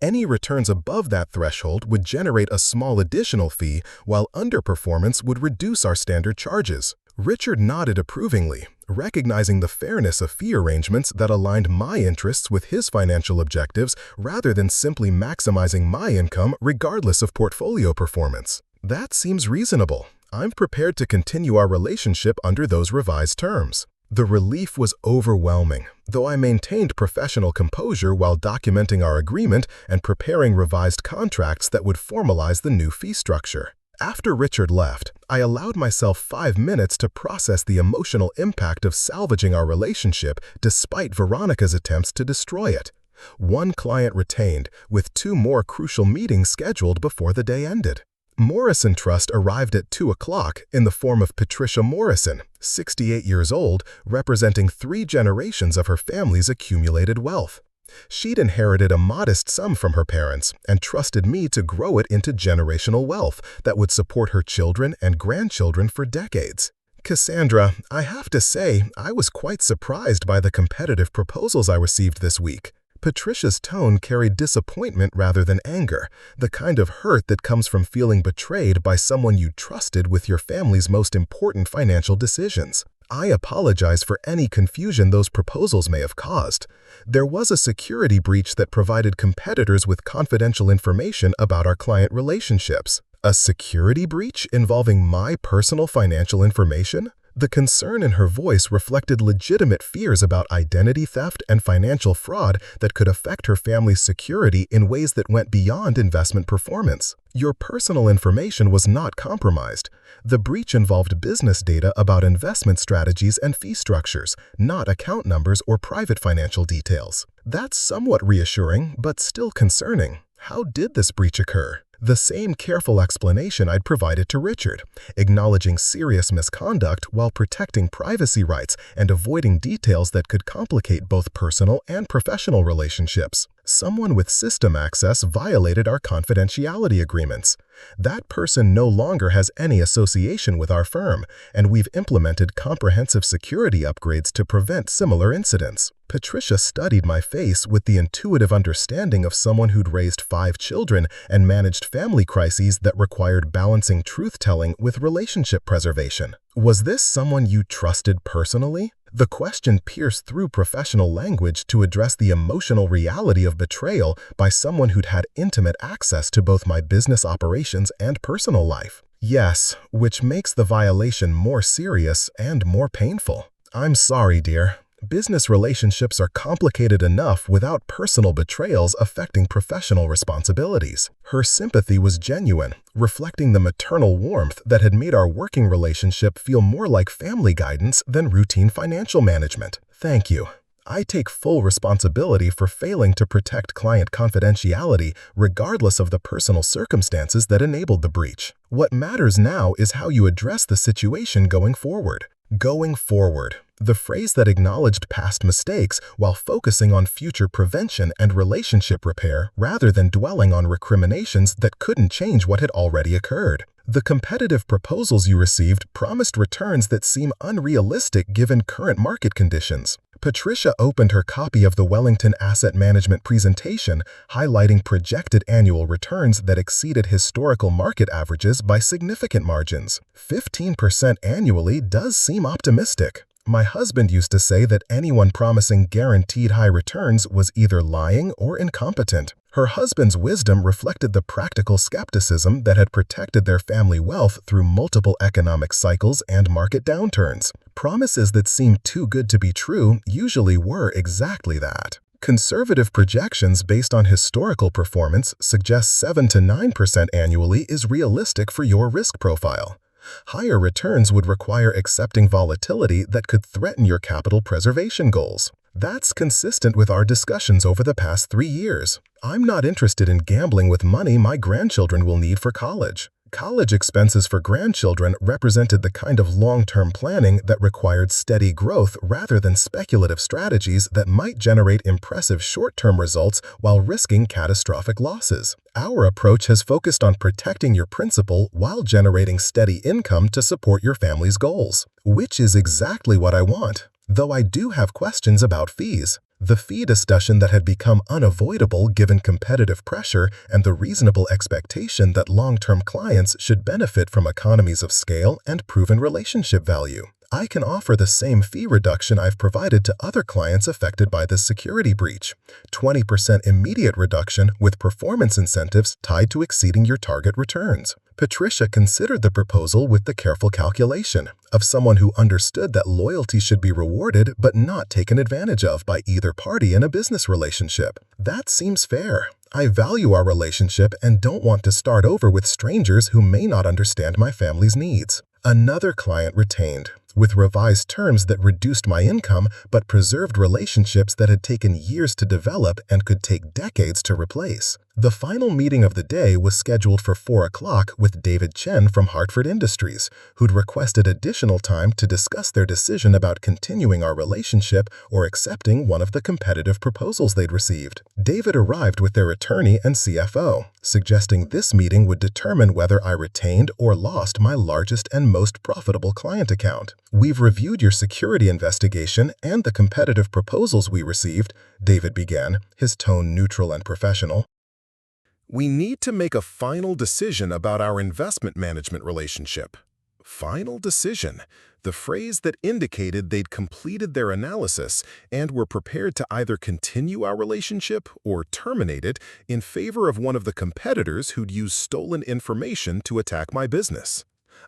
Any returns above that threshold would generate a small additional fee, while underperformance would reduce our standard charges. Richard nodded approvingly, recognizing the fairness of fee arrangements that aligned my interests with his financial objectives rather than simply maximizing my income regardless of portfolio performance. That seems reasonable. I'm prepared to continue our relationship under those revised terms. The relief was overwhelming, though I maintained professional composure while documenting our agreement and preparing revised contracts that would formalize the new fee structure. After Richard left, I allowed myself 5 minutes to process the emotional impact of salvaging our relationship despite Veronica's attempts to destroy it. One client retained, with 2 more crucial meetings scheduled before the day ended. Morrison Trust arrived at 2 o'clock in the form of Patricia Morrison, 68 years old, representing 3 generations of her family's accumulated wealth. She'd inherited a modest sum from her parents and trusted me to grow it into generational wealth that would support her children and grandchildren for decades. Cassandra, I have to say, I was quite surprised by the competitive proposals I received this week. Patricia's tone carried disappointment rather than anger, the kind of hurt that comes from feeling betrayed by someone you trusted with your family's most important financial decisions. I apologize for any confusion those proposals may have caused. There was a security breach that provided competitors with confidential information about our client relationships. A security breach involving my personal financial information? The concern in her voice reflected legitimate fears about identity theft and financial fraud that could affect her family's security in ways that went beyond investment performance. Your personal information was not compromised. The breach involved business data about investment strategies and fee structures, not account numbers or private financial details. That's somewhat reassuring, but still concerning. How did this breach occur? The same careful explanation I'd provided to Richard, acknowledging serious misconduct while protecting privacy rights and avoiding details that could complicate both personal and professional relationships. Someone with system access violated our confidentiality agreements. That person no longer has any association with our firm, and we've implemented comprehensive security upgrades to prevent similar incidents. Patricia studied my face with the intuitive understanding of someone who'd raised 5 children and managed family crises that required balancing truth-telling with relationship preservation. Was this someone you trusted personally? The question pierced through professional language to address the emotional reality of betrayal by someone who'd had intimate access to both my business operations and personal life. Yes, which makes the violation more serious and more painful. I'm sorry, dear. Business relationships are complicated enough without personal betrayals affecting professional responsibilities. Her sympathy was genuine, reflecting the maternal warmth that had made our working relationship feel more like family guidance than routine financial management. Thank you. I take full responsibility for failing to protect client confidentiality regardless of the personal circumstances that enabled the breach. What matters now is how you address the situation going forward. Going forward. The phrase that acknowledged past mistakes while focusing on future prevention and relationship repair rather than dwelling on recriminations that couldn't change what had already occurred. The competitive proposals you received promised returns that seem unrealistic given current market conditions. Patricia opened her copy of the Wellington Asset Management presentation, highlighting projected annual returns that exceeded historical market averages by significant margins. 15% annually does seem optimistic. My husband used to say that anyone promising guaranteed high returns was either lying or incompetent. Her husband's wisdom reflected the practical skepticism that had protected their family wealth through multiple economic cycles and market downturns. Promises that seemed too good to be true usually were exactly that. Conservative projections based on historical performance suggest 7 to 9% annually is realistic for your risk profile. Higher returns would require accepting volatility that could threaten your capital preservation goals. That's consistent with our discussions over the past 3 years. I'm not interested in gambling with money my grandchildren will need for college. College expenses for grandchildren represented the kind of long-term planning that required steady growth rather than speculative strategies that might generate impressive short-term results while risking catastrophic losses. Our approach has focused on protecting your principal while generating steady income to support your family's goals, which is exactly what I want. Though I do have questions about fees. The fee discussion that had become unavoidable given competitive pressure and the reasonable expectation that long-term clients should benefit from economies of scale and proven relationship value. I can offer the same fee reduction I've provided to other clients affected by this security breach. 20% immediate reduction with performance incentives tied to exceeding your target returns. Patricia considered the proposal with the careful calculation of someone who understood that loyalty should be rewarded but not taken advantage of by either party in a business relationship. That seems fair. I value our relationship and don't want to start over with strangers who may not understand my family's needs. Another client retained, with revised terms that reduced my income but preserved relationships that had taken years to develop and could take decades to replace. The final meeting of the day was scheduled for 4 o'clock with David Chen from Hartford Industries, who'd requested additional time to discuss their decision about continuing our relationship or accepting one of the competitive proposals they'd received. David arrived with their attorney and CFO, suggesting this meeting would determine whether I retained or lost my largest and most profitable client account. We've reviewed your security investigation and the competitive proposals we received, David began, his tone neutral and professional. We need to make a final decision about our investment management relationship. Final decision, the phrase that indicated they'd completed their analysis and were prepared to either continue our relationship or terminate it in favor of one of the competitors who'd used stolen information to attack my business.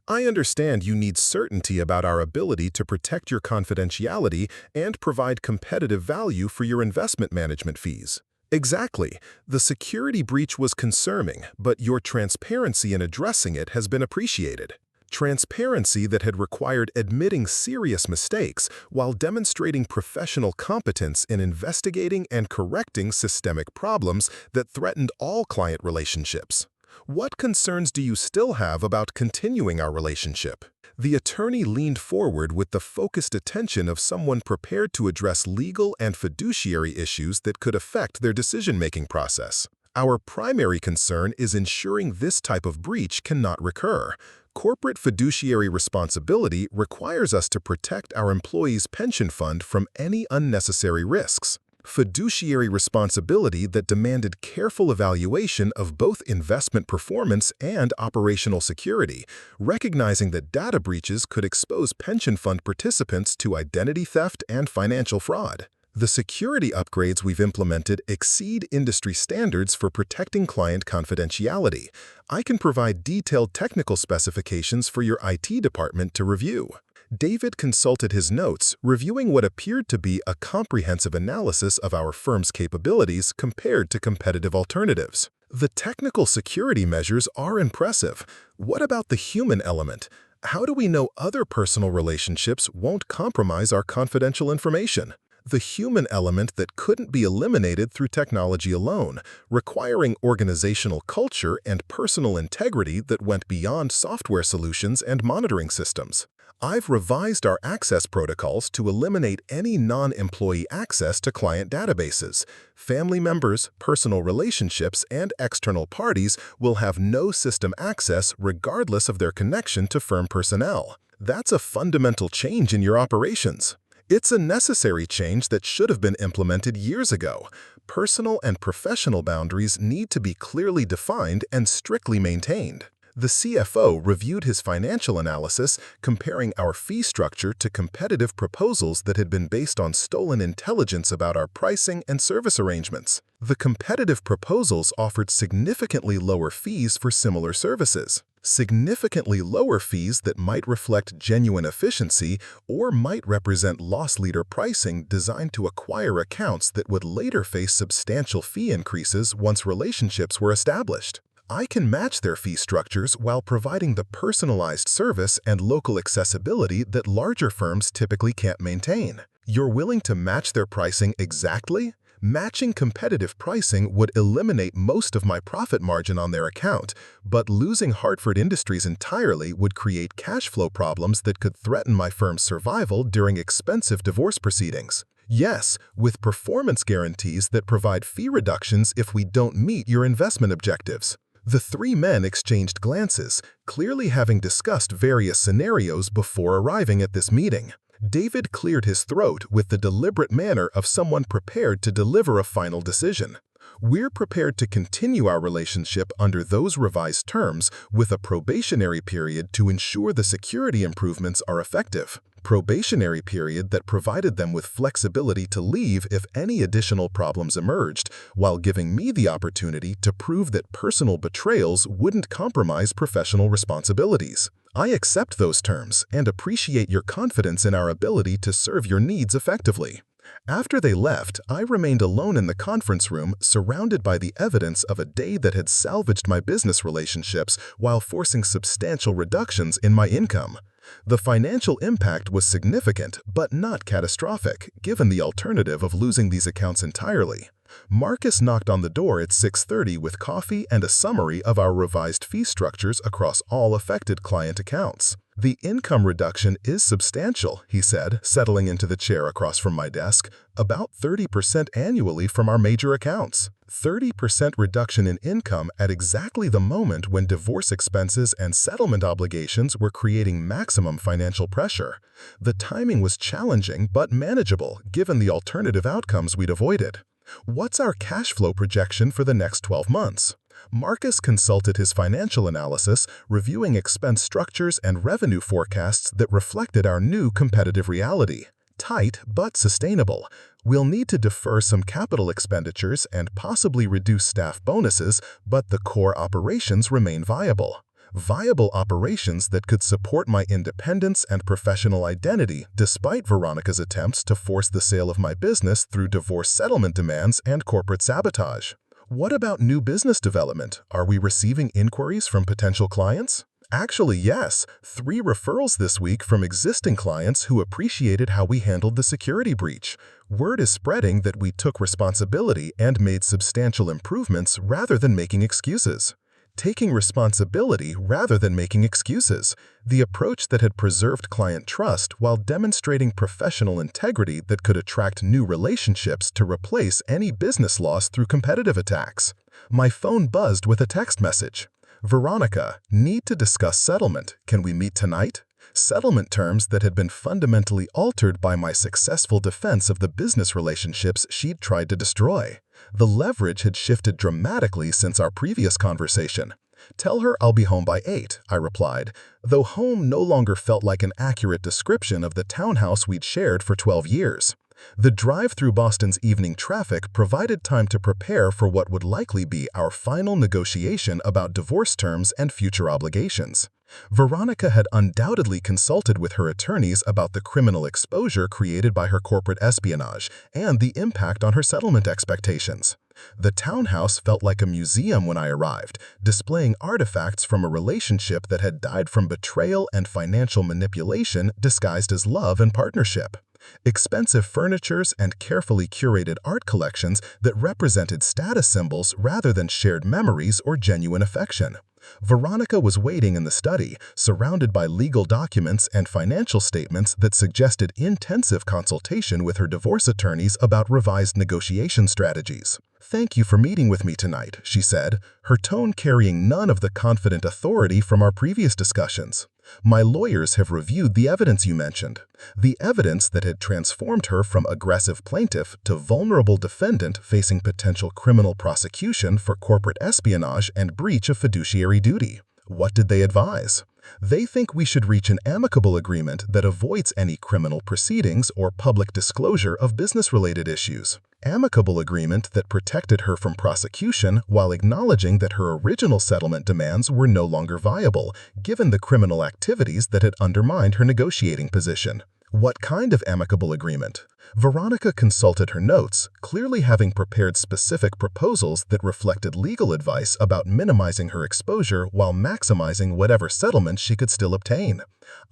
I understand you need certainty about our ability to protect your confidentiality and provide competitive value for your investment management fees. Exactly. The security breach was concerning, but your transparency in addressing it has been appreciated. Transparency that had required admitting serious mistakes while demonstrating professional competence in investigating and correcting systemic problems that threatened all client relationships. What concerns do you still have about continuing our relationship? The attorney leaned forward with the focused attention of someone prepared to address legal and fiduciary issues that could affect their decision-making process. Our primary concern is ensuring this type of breach cannot recur. Corporate fiduciary responsibility requires us to protect our employees' pension fund from any unnecessary risks. Fiduciary responsibility that demanded careful evaluation of both investment performance and operational security, recognizing that data breaches could expose pension fund participants to identity theft and financial fraud. The security upgrades we've implemented exceed industry standards for protecting client confidentiality. I can provide detailed technical specifications for your IT department to review. David consulted his notes, reviewing what appeared to be a comprehensive analysis of our firm's capabilities compared to competitive alternatives. The technical security measures are impressive. What about the human element? How do we know other personal relationships won't compromise our confidential information? The human element that couldn't be eliminated through technology alone, requiring organizational culture and personal integrity that went beyond software solutions and monitoring systems. I've revised our access protocols to eliminate any non-employee access to client databases. Family members, personal relationships, and external parties will have no system access regardless of their connection to firm personnel. That's a fundamental change in your operations. It's a necessary change that should have been implemented years ago. Personal and professional boundaries need to be clearly defined and strictly maintained. The CFO reviewed his financial analysis, comparing our fee structure to competitive proposals that had been based on stolen intelligence about our pricing and service arrangements. The competitive proposals offered significantly lower fees for similar services. Significantly lower fees that might reflect genuine efficiency or might represent loss leader pricing designed to acquire accounts that would later face substantial fee increases once relationships were established. I can match their fee structures while providing the personalized service and local accessibility that larger firms typically can't maintain. You're willing to match their pricing exactly? Matching competitive pricing would eliminate most of my profit margin on their account, but losing Hartford Industries entirely would create cash flow problems that could threaten my firm's survival during expensive divorce proceedings. Yes, with performance guarantees that provide fee reductions if we don't meet your investment objectives. The three men exchanged glances, clearly having discussed various scenarios before arriving at this meeting. David cleared his throat with the deliberate manner of someone prepared to deliver a final decision. We're prepared to continue our relationship under those revised terms with a probationary period to ensure the security improvements are effective. Probationary period that provided them with flexibility to leave if any additional problems emerged, while giving me the opportunity to prove that personal betrayals wouldn't compromise professional responsibilities. I accept those terms and appreciate your confidence in our ability to serve your needs effectively. After they left, I remained alone in the conference room, surrounded by the evidence of a day that had salvaged my business relationships while forcing substantial reductions in my income. The financial impact was significant, but not catastrophic, given the alternative of losing these accounts entirely. Marcus knocked on the door at 6:30 with coffee and a summary of our revised fee structures across all affected client accounts. The income reduction is substantial, he said, settling into the chair across from my desk, about 30% annually from our major accounts. 30% reduction in income at exactly the moment when divorce expenses and settlement obligations were creating maximum financial pressure. The timing was challenging but manageable, given the alternative outcomes we'd avoided. What's our cash flow projection for the next 12 months? Marcus consulted his financial analysis, reviewing expense structures and revenue forecasts that reflected our new competitive reality. Tight but sustainable. We'll need to defer some capital expenditures and possibly reduce staff bonuses, but the core operations remain viable. Viable operations that could support my independence and professional identity despite Veronica's attempts to force the sale of my business through divorce settlement demands and corporate sabotage. What about new business development? Are we receiving inquiries from potential clients? Actually, yes. 3 referrals this week from existing clients who appreciated how we handled the security breach. Word is spreading that we took responsibility and made substantial improvements rather than making excuses. Taking responsibility rather than making excuses, the approach that had preserved client trust while demonstrating professional integrity that could attract new relationships to replace any business loss through competitive attacks. My phone buzzed with a text message. Veronica, need to discuss settlement. Can we meet tonight? Settlement terms that had been fundamentally altered by my successful defense of the business relationships she'd tried to destroy. The leverage had shifted dramatically since our previous conversation. Tell her I'll be home by 8, I replied, though home no longer felt like an accurate description of the townhouse we'd shared for 12 years. The drive through Boston's evening traffic provided time to prepare for what would likely be our final negotiation about divorce terms and future obligations. Veronica had undoubtedly consulted with her attorneys about the criminal exposure created by her corporate espionage and the impact on her settlement expectations. The townhouse felt like a museum when I arrived, displaying artifacts from a relationship that had died from betrayal and financial manipulation disguised as love and partnership. expensive furnitures and carefully curated art collections that represented status symbols rather than shared memories or genuine affection. Veronica was waiting in the study, surrounded by legal documents and financial statements that suggested intensive consultation with her divorce attorneys about revised negotiation strategies. "Thank you for meeting with me tonight," she said, her tone carrying none of the confident authority from our previous discussions. "My lawyers have reviewed the evidence you mentioned, the evidence that had transformed her from aggressive plaintiff to vulnerable defendant facing potential criminal prosecution for corporate espionage and breach of fiduciary duty." What did they advise? They think we should reach an amicable agreement that avoids any criminal proceedings or public disclosure of business-related issues. Amicable agreement that protected her from prosecution while acknowledging that her original settlement demands were no longer viable, given the criminal activities that had undermined her negotiating position. What kind of amicable agreement? Veronica consulted her notes, clearly having prepared specific proposals that reflected legal advice about minimizing her exposure while maximizing whatever settlement she could still obtain.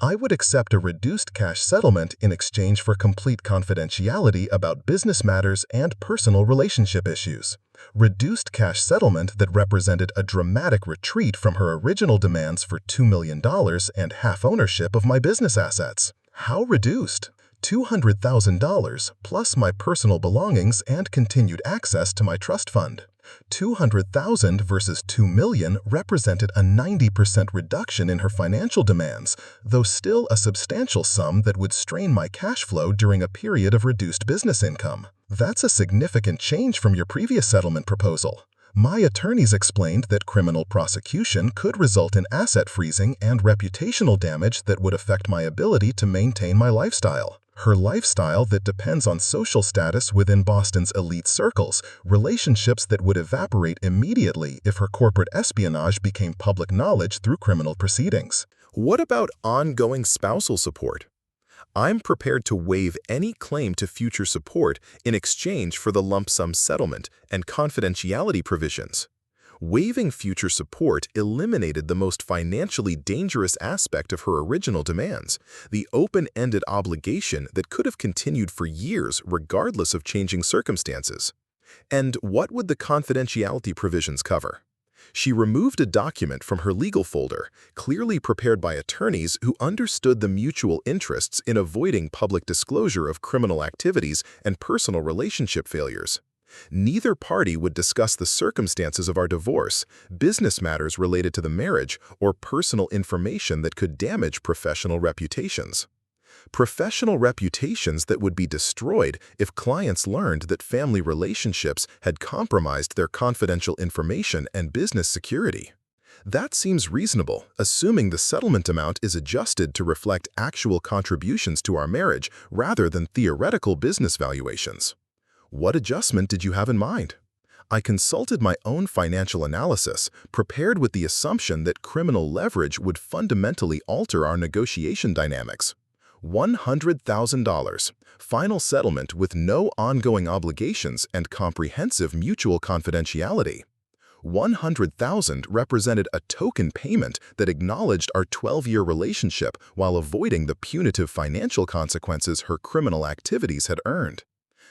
"I would accept a reduced cash settlement in exchange for complete confidentiality about business matters and personal relationship issues." Reduced cash settlement that represented a dramatic retreat from her original demands for $2 million and half ownership of my business assets. How reduced? $200,000 plus my personal belongings and continued access to my trust fund. $200,000 versus $2 million represented a 90% reduction in her financial demands, though still a substantial sum that would strain my cash flow during a period of reduced business income. That's a significant change from your previous settlement proposal. My attorneys explained that criminal prosecution could result in asset freezing and reputational damage that would affect my ability to maintain my lifestyle. Her lifestyle that depends on social status within Boston's elite circles, relationships that would evaporate immediately if her corporate espionage became public knowledge through criminal proceedings. What about ongoing spousal support? I'm prepared to waive any claim to future support in exchange for the lump sum settlement and confidentiality provisions. Waiving future support eliminated the most financially dangerous aspect of her original demands, the open-ended obligation that could have continued for years regardless of changing circumstances. And what would the confidentiality provisions cover? She removed a document from her legal folder, clearly prepared by attorneys who understood the mutual interests in avoiding public disclosure of criminal activities and personal relationship failures. Neither party would discuss the circumstances of our divorce, business matters related to the marriage, or personal information that could damage professional reputations. Professional reputations that would be destroyed if clients learned that family relationships had compromised their confidential information and business security. That seems reasonable, assuming the settlement amount is adjusted to reflect actual contributions to our marriage rather than theoretical business valuations. What adjustment did you have in mind? I consulted my own financial analysis, prepared with the assumption that criminal leverage would fundamentally alter our negotiation dynamics. $100,000, final settlement with no ongoing obligations and comprehensive mutual confidentiality. $100,000 represented a token payment that acknowledged our 12-year relationship while avoiding the punitive financial consequences her criminal activities had earned.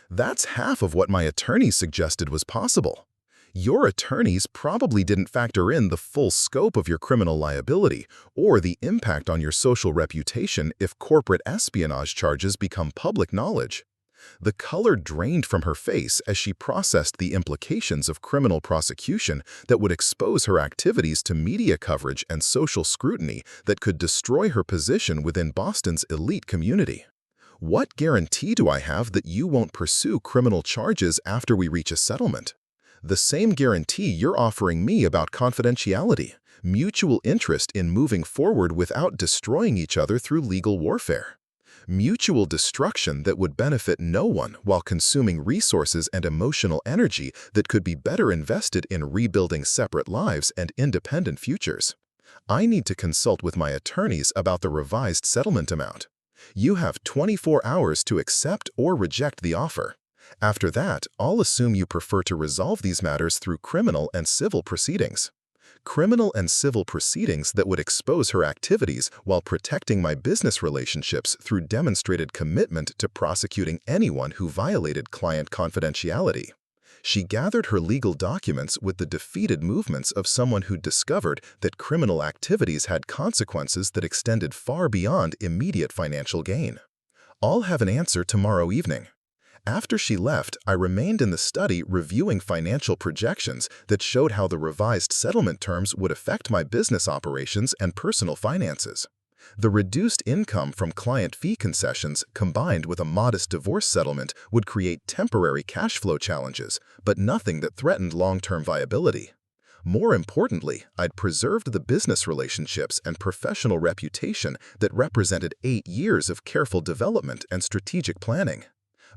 That's half of what my attorneys suggested was possible. Your attorneys probably didn't factor in the full scope of your criminal liability or the impact on your social reputation if corporate espionage charges become public knowledge. The color drained from her face as she processed the implications of criminal prosecution that would expose her activities to media coverage and social scrutiny that could destroy her position within Boston's elite community. What guarantee do I have that you won't pursue criminal charges after we reach a settlement? The same guarantee you're offering me about confidentiality, mutual interest in moving forward without destroying each other through legal warfare. Mutual destruction that would benefit no one while consuming resources and emotional energy that could be better invested in rebuilding separate lives and independent futures. I need to consult with my attorneys about the revised settlement amount. You have 24 hours to accept or reject the offer. After that, I'll assume you prefer to resolve these matters through criminal and civil proceedings. criminal and civil proceedings that would expose her activities while protecting my business relationships through demonstrated commitment to prosecuting anyone who violated client confidentiality. She gathered her legal documents with the defeated movements of someone who discovered that criminal activities had consequences that extended far beyond immediate financial gain. I'll have an answer tomorrow evening. After she left, I remained in the study reviewing financial projections that showed how the revised settlement terms would affect my business operations and personal finances. The reduced income from client fee concessions combined with a modest divorce settlement would create temporary cash flow challenges, but nothing that threatened long-term viability. More importantly, I'd preserved the business relationships and professional reputation that represented 8 years of careful development and strategic planning.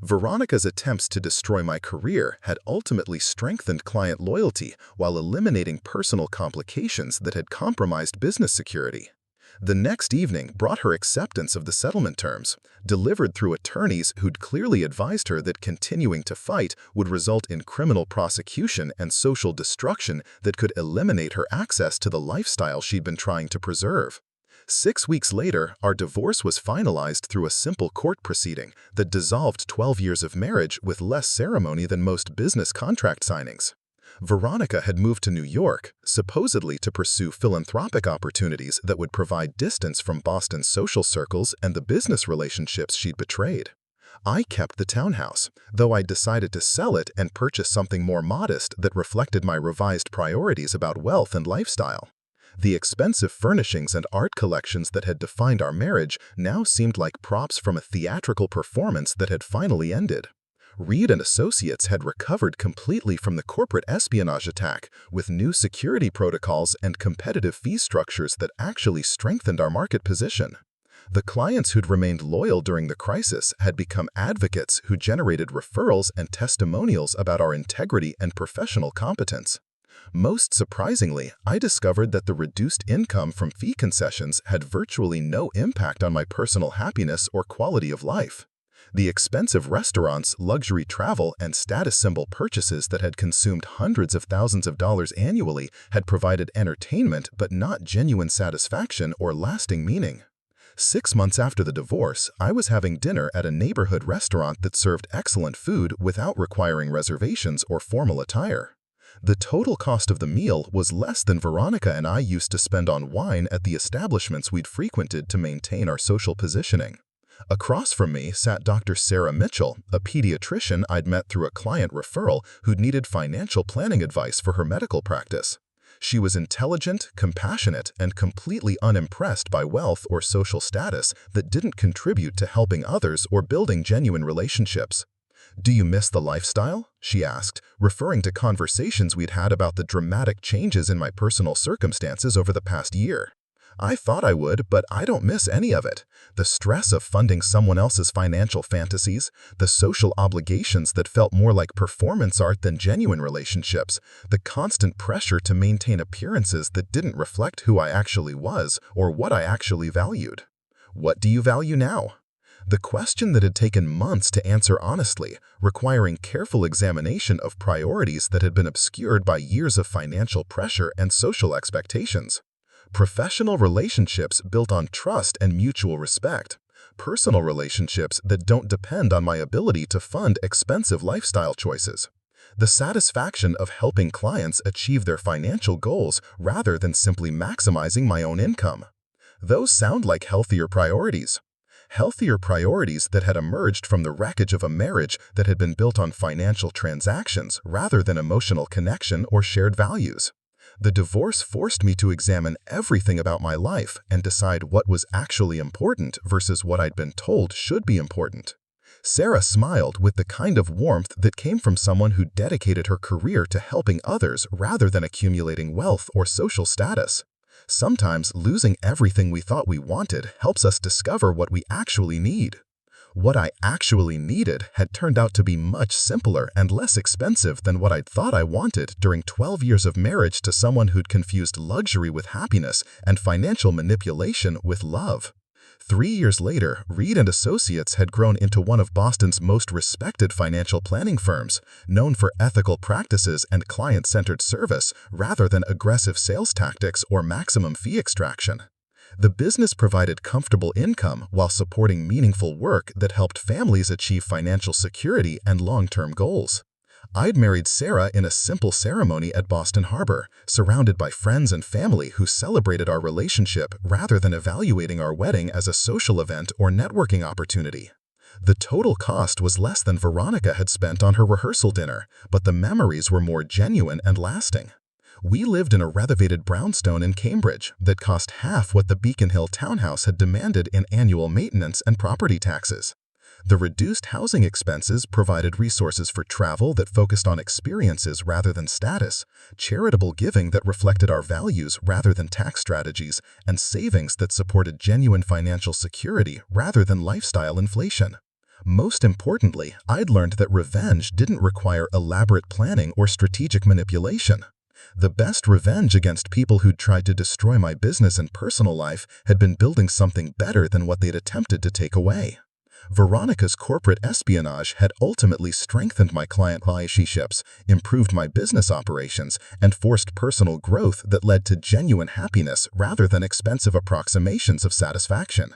Veronica's attempts to destroy my career had ultimately strengthened client loyalty while eliminating personal complications that had compromised business security. The next evening brought her acceptance of the settlement terms, delivered through attorneys who'd clearly advised her that continuing to fight would result in criminal prosecution and social destruction that could eliminate her access to the lifestyle she'd been trying to preserve. 6 weeks later, our divorce was finalized through a simple court proceeding that dissolved 12 years of marriage with less ceremony than most business contract signings. Veronica had moved to New York, supposedly to pursue philanthropic opportunities that would provide distance from Boston's social circles and the business relationships she'd betrayed. I kept the townhouse, though I decided to sell it and purchase something more modest that reflected my revised priorities about wealth and lifestyle. The expensive furnishings and art collections that had defined our marriage now seemed like props from a theatrical performance that had finally ended. Reed and Associates had recovered completely from the corporate espionage attack, with new security protocols and competitive fee structures that actually strengthened our market position. The clients who'd remained loyal during the crisis had become advocates who generated referrals and testimonials about our integrity and professional competence. Most surprisingly, I discovered that the reduced income from fee concessions had virtually no impact on my personal happiness or quality of life. The expensive restaurants, luxury travel, and status symbol purchases that had consumed hundreds of thousands of dollars annually had provided entertainment but not genuine satisfaction or lasting meaning. 6 months after the divorce, I was having dinner at a neighborhood restaurant that served excellent food without requiring reservations or formal attire. The total cost of the meal was less than Veronica and I used to spend on wine at the establishments we'd frequented to maintain our social positioning. Across from me sat Dr. Sarah Mitchell, a pediatrician I'd met through a client referral who'd needed financial planning advice for her medical practice. She was intelligent, compassionate, and completely unimpressed by wealth or social status that didn't contribute to helping others or building genuine relationships. "Do you miss the lifestyle?" she asked, referring to conversations we'd had about the dramatic changes in my personal circumstances over the past year. I thought I would, but I don't miss any of it. The stress of funding someone else's financial fantasies, the social obligations that felt more like performance art than genuine relationships, the constant pressure to maintain appearances that didn't reflect who I actually was or what I actually valued. What do you value now? The question that had taken months to answer honestly, requiring careful examination of priorities that had been obscured by years of financial pressure and social expectations. Professional relationships built on trust and mutual respect. Personal relationships that don't depend on my ability to fund expensive lifestyle choices. The satisfaction of helping clients achieve their financial goals rather than simply maximizing my own income. Those sound like healthier priorities. Healthier priorities that had emerged from the wreckage of a marriage that had been built on financial transactions rather than emotional connection or shared values. The divorce forced me to examine everything about my life and decide what was actually important versus what I'd been told should be important. Sarah smiled with the kind of warmth that came from someone who dedicated her career to helping others rather than accumulating wealth or social status. Sometimes losing everything we thought we wanted helps us discover what we actually need. What I actually needed had turned out to be much simpler and less expensive than what I'd thought I wanted during 12 years of marriage to someone who'd confused luxury with happiness and financial manipulation with love. 3 years later, Reed and Associates had grown into one of Boston's most respected financial planning firms, known for ethical practices and client-centered service rather than aggressive sales tactics or maximum fee extraction. The business provided comfortable income while supporting meaningful work that helped families achieve financial security and long-term goals. I'd married Sarah in a simple ceremony at Boston Harbor, surrounded by friends and family who celebrated our relationship rather than evaluating our wedding as a social event or networking opportunity. The total cost was less than Veronica had spent on her rehearsal dinner, but the memories were more genuine and lasting. We lived in a renovated brownstone in Cambridge that cost half what the Beacon Hill townhouse had demanded in annual maintenance and property taxes. The reduced housing expenses provided resources for travel that focused on experiences rather than status, charitable giving that reflected our values rather than tax strategies, and savings that supported genuine financial security rather than lifestyle inflation. Most importantly, I'd learned that revenge didn't require elaborate planning or strategic manipulation. The best revenge against people who'd tried to destroy my business and personal life had been building something better than what they'd attempted to take away. Veronica's corporate espionage had ultimately strengthened my client relationships, improved my business operations, and forced personal growth that led to genuine happiness rather than expensive approximations of satisfaction.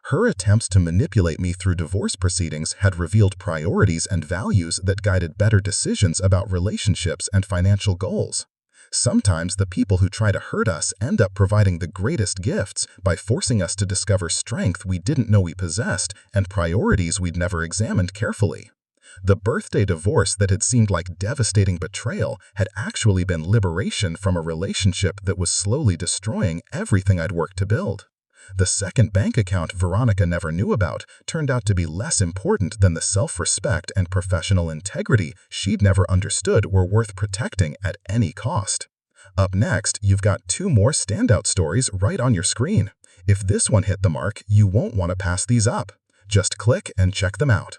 Her attempts to manipulate me through divorce proceedings had revealed priorities and values that guided better decisions about relationships and financial goals. Sometimes the people who try to hurt us end up providing the greatest gifts by forcing us to discover strength we didn't know we possessed and priorities we'd never examined carefully. The birthday divorce that had seemed like devastating betrayal had actually been liberation from a relationship that was slowly destroying everything I'd worked to build. The second bank account Veronica never knew about turned out to be less important than the self-respect and professional integrity she'd never understood were worth protecting at any cost. Up next, you've got 2 more standout stories right on your screen. If this one hit the mark, you won't want to pass these up. Just click and check them out.